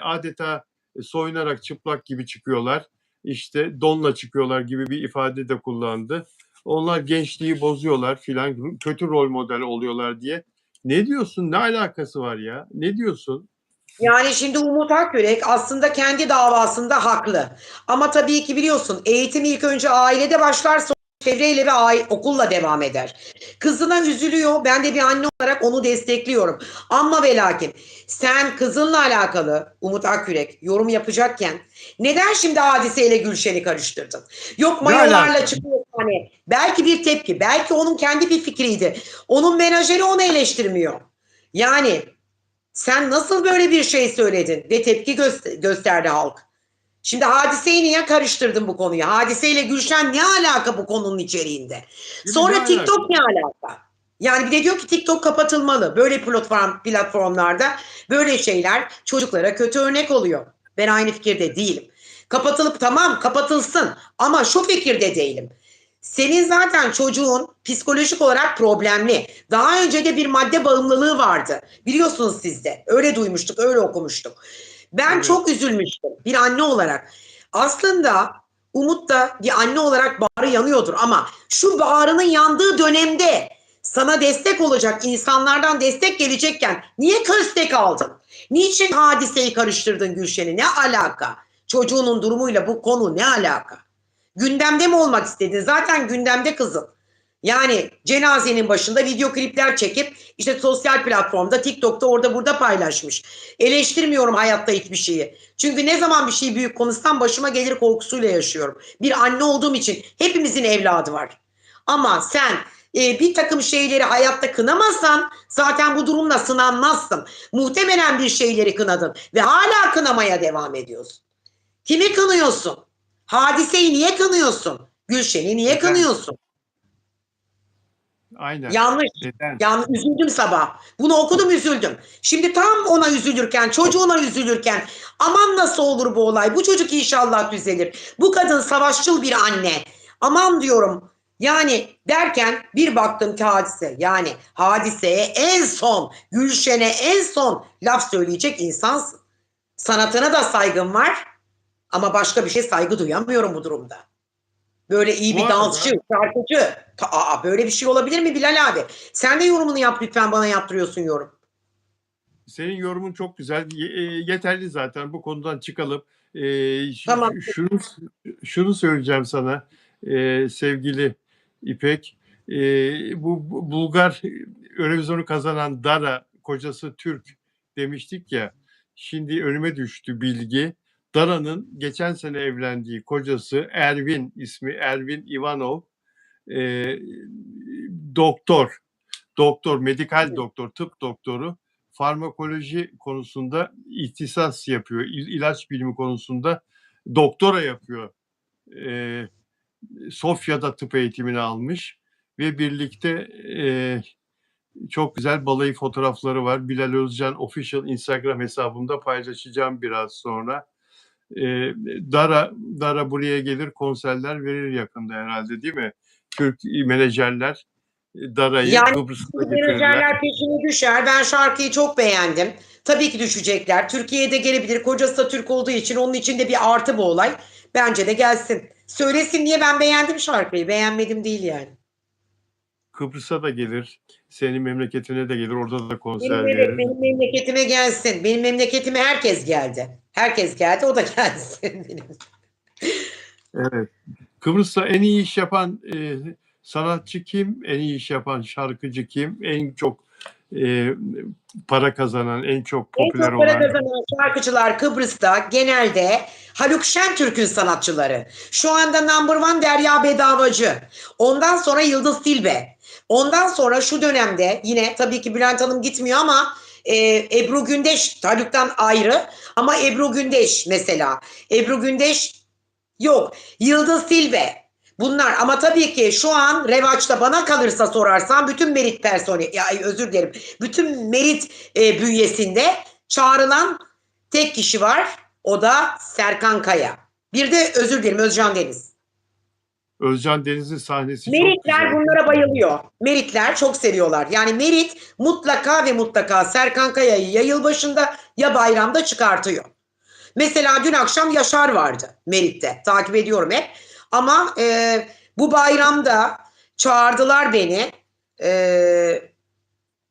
adeta soyunarak çıplak gibi çıkıyorlar. İşte donla çıkıyorlar gibi bir ifade de kullandı. Onlar gençliği bozuyorlar filan, kötü rol model oluyorlar diye. Ne diyorsun? Ne alakası var ya? Ne diyorsun? Yani şimdi Umut Akgürek aslında kendi davasında haklı. Ama tabii ki biliyorsun eğitim ilk önce ailede başlar, sonra çevreyle ve okulla devam eder. Kızına üzülüyor. Ben de bir anne olarak onu destekliyorum. Ama ve lakin sen kızınla alakalı Umut Akgürek yorum yapacakken neden şimdi Hadise'yle Gülşen'i karıştırdın? Yok Ne mayolarla alaka? çıkıyor hani. Belki bir tepki, belki onun kendi bir fikriydi. Onun menajeri onu eleştirmiyor. Yani sen nasıl böyle bir şey söyledin ve tepki gösterdi halk? Şimdi Hadise'yi niye karıştırdın bu konuyu? Hadise ile Gülşen ne alaka bu konunun içeriğinde? Değil mi? Ne Sonra alaka? TikTok ne alaka? Yani bir de diyor ki TikTok kapatılmalı. Böyle platformlarda böyle şeyler çocuklara kötü örnek oluyor. Ben aynı fikirde değilim. Kapatılıp tamam kapatılsın ama şu fikirde değilim. Senin zaten çocuğun psikolojik olarak problemli. Daha önce de bir madde bağımlılığı vardı. Biliyorsunuz siz de. Öyle duymuştuk, öyle okumuştuk. Ben Evet. çok üzülmüştüm bir anne olarak. Aslında Umut da bir anne olarak bağrı yanıyordur ama şu bağrının yandığı dönemde sana destek olacak insanlardan destek gelecekken niye köstek aldın? Niçin Hadiseyi karıştırdın Gülşen'i? Ne alaka? Çocuğunun durumuyla bu konu ne alaka? Gündemde mi olmak istedin? Zaten gündemde kızın. Yani cenazenin başında video klipler çekip işte sosyal platformda, TikTok'ta orada burada paylaşmış. Eleştirmiyorum hayatta hiçbir şeyi. Çünkü ne zaman bir şey büyük konuşsam başıma gelir korkusuyla yaşıyorum. Bir anne olduğum için hepimizin evladı var. Ama sen bir takım şeyleri hayatta kınamazsan zaten bu durumla sınanmazsın. Muhtemelen bir şeyleri kınadın ve hala kınamaya devam ediyorsun. Kimi kınıyorsun? Hadiseyi niye kınıyorsun? Gülşen'i niye Neden? kınıyorsun? Aynen. Yanlış. Neden? Yani üzüldüm sabah. Bunu okudum üzüldüm. Şimdi tam ona üzülürken, çocuğuna üzülürken aman nasıl olur bu olay? Bu çocuk inşallah düzelir. Bu kadın savaşçıl bir anne. Aman diyorum. Yani derken bir baktım ki Hadise. Yani Hadise'ye en son, Gülşen'e en son laf söyleyecek insansın. Sanatına da saygım var. Ama başka bir şey saygı duyamıyorum bu durumda. Böyle iyi Bu bir arada dansçı, şarkıcı. Böyle bir şey olabilir mi Bilal abi? Sen de yorumunu yap lütfen, bana yaptırıyorsun yorum. senin yorumun çok güzel. Yeterli zaten. Bu konudan çıkalım. Tamam. Şunu söyleyeceğim sana sevgili İpek. Bu Bulgar Eurovision'u kazanan Dara, kocası Türk demiştik ya. Şimdi önüme düştü bilgi. Dara'nın geçen sene evlendiği kocası Ervin, ismi Ervin Ivanov, doktor. Doktor, medikal doktor, tıp doktoru, farmakoloji konusunda ihtisas yapıyor. İlaç bilimi konusunda doktora yapıyor. Sofya'da tıp eğitimini almış ve birlikte çok güzel balayı fotoğrafları var. Bilal Özcan Official Instagram hesabımda paylaşacağım biraz sonra. Dara buraya gelir, konserler verir yakında herhalde, değil mi? Türk menajerler Dara'yı Yani Kıbrıs'ta getirirler. menajerler peşine düşer. Ben şarkıyı çok beğendim. Tabii ki düşecekler. Türkiye'ye de gelebilir. Kocası da Türk olduğu için onun için de bir artı bu olay. Bence de gelsin. Söylesin niye, ben beğendim şarkıyı. Beğenmedim değil yani. Kıbrıs'a da gelir. Senin memleketine de gelir. Orada da konser Evet, verir. benim memleketime gelsin. Benim memleketime herkes geldi. Herkes geldi, o da gelsin. Evet. Kıbrıs'ta en iyi iş yapan sanatçı kim? En iyi iş yapan şarkıcı kim? En çok para kazanan, en çok En popüler çok para olan. kazanan şarkıcılar Kıbrıs'ta genelde Haluk Şentürk'ün sanatçıları. Şu anda number one Derya Bedavacı. Ondan sonra Yıldız Tilbe. Ondan sonra şu dönemde yine tabii ki Bülent Hanım gitmiyor ama Ebru Gündeş Haluk'tan ayrı ama Ebru Gündeş mesela. Ebru Gündeş yok. Yıldız Tilbe. Bunlar ama tabii ki şu an revaçta bana kalırsa sorarsan bütün merit personeli, ya özür dilerim, bütün merit bünyesinde çağrılan tek kişi var. O da Serkan Kaya. Bir de özür dilerim Özcan Deniz. Özcan Deniz'in sahnesi çok Meritler güzel. bunlara bayılıyor. Meritler çok seviyorlar. Yani Merit mutlaka ve mutlaka Serkan Kaya'yı ya yılbaşında ya bayramda çıkartıyor. Mesela dün akşam Yaşar vardı Merit'te. Takip ediyorum hep. Ama bu bayramda çağırdılar beni.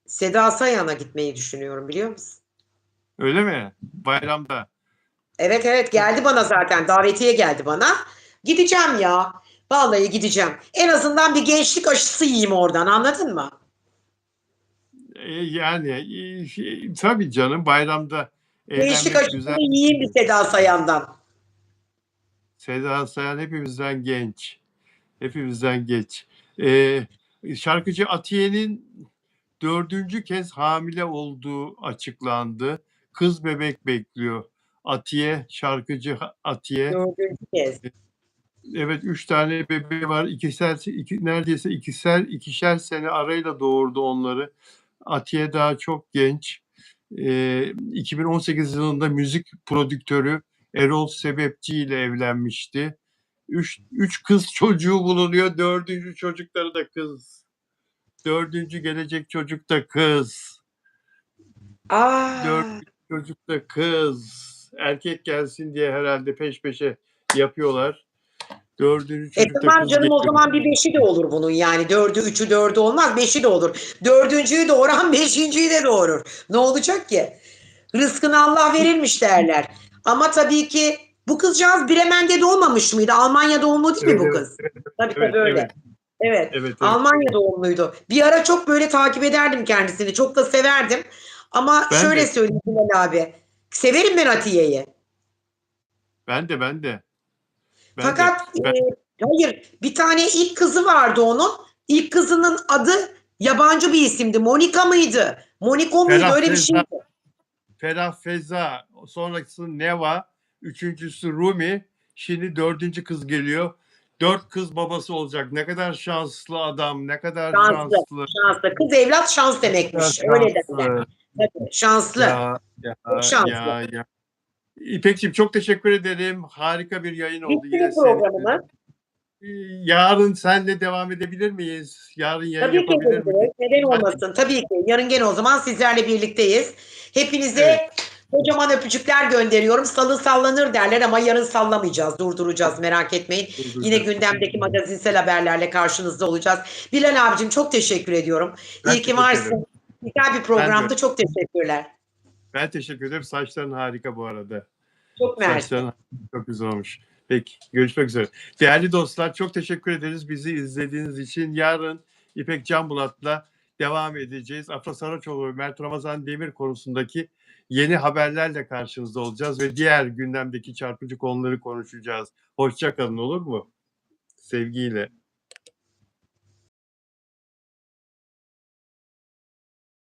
Seda Sayan'a gitmeyi düşünüyorum, biliyor musun? Öyle mi? Bayramda. Evet evet, geldi bana zaten. Davetiye geldi bana. Gideceğim ya. Vallahi gideceğim. En azından bir gençlik aşısı yiyeyim oradan, anladın mı? Yani tabii canım, bayramda Gençlik eğlenmek aşısını güzel. yiyeyim bir Seda Sayan'dan. Seda Sayan hepimizden genç. Hepimizden geç. Ee, Şarkıcı Atiye'nin 4. kez hamile olduğu açıklandı. Kız bebek bekliyor. Atiye, şarkıcı Atiye. 4. kez. Evet, 3 tane bebeği var. Neredeyse ikişer sene arayla doğurdu onları. Atiye daha çok genç. 2018 yılında müzik prodüktörü Erol Sebepçi ile evlenmişti. Üç kız çocuğu bulunuyor. 4. çocukları da kız. 4. gelecek çocuk da kız. Aa, 4. çocuk da kız. Erkek gelsin diye herhalde peş peşe yapıyorlar. 4. çocuk da tamam kız canım, o geliyor. zaman bir beşi de olur bunun yani. 4'ü, 3'ü, 4'ü olmaz, beşi de olur. 4.'yü doğuran 5.'yi de doğurur. Ne olacak ki? Rızkını Allah verirmiş derler. Ama tabii ki bu kızcağız Bremen'de doğmamış mıydı? Almanya doğumlu değil mi bu Evet, kız? Tabii evet, tabii öyle. evet, Evet. evet, evet. Almanya doğumluydu. Bir ara çok böyle takip ederdim kendisini. Çok da severdim. Ama Ben şöyle de, söyleyeyim Bilal abi. Severim ben Atiye'yi. ben de, ben de, ben de. Fakat hayır, bir tane ilk kızı vardı onun. İlk kızının adı yabancı bir isimdi. Monika mıydı? Moniko muydu? Ferah Öyle bir Feza, şeydi. Ferah Feza, sonrası Neva, 3.'sü Rumi, şimdi 4. kız geliyor. 4 kız babası olacak. Ne kadar şanslı adam, ne kadar Şanslı. şanslı, Şanslı. Kız evlat şans ne kadar demekmiş. Öyle derler. şanslı. Tabii, şanslı. Ya, ya, Çok şanslı. ya. İpekciğim, çok teşekkür ederim. Harika bir yayın oldu Bitti yine mi senin. programımız? Yarın senle devam edebilir miyiz? Yarın yayın Tabii ki yapabilir miyiz? edebiliriz. Neden Hadi. olmasın? Tabii ki. Yarın gene o zaman sizlerle birlikteyiz. Hepinize Evet. kocaman öpücükler gönderiyorum. Salı sallanır derler ama yarın sallamayacağız. Durduracağız, merak etmeyin. Yine gündemdeki magazinsel haberlerle karşınızda olacağız. Bilal abicim, çok teşekkür ediyorum. Ben İyi ki teşekkür ederim. varsın. Güzel bir Ben de programdı. öyle. Çok teşekkürler. Ben teşekkür ederim. Saçların harika bu arada. Çok mersi. Saçların çok güzel olmuş. Peki, görüşmek üzere. Değerli dostlar, çok teşekkür ederiz bizi izlediğiniz için. Yarın İpek Canbulat'la devam edeceğiz. Afra Saraçoğlu ve Mert Ramazan Demir konusundaki yeni haberlerle karşınızda olacağız ve diğer gündemdeki çarpıcı konuları konuşacağız. Hoşça kalın, olur mu? Sevgiyle.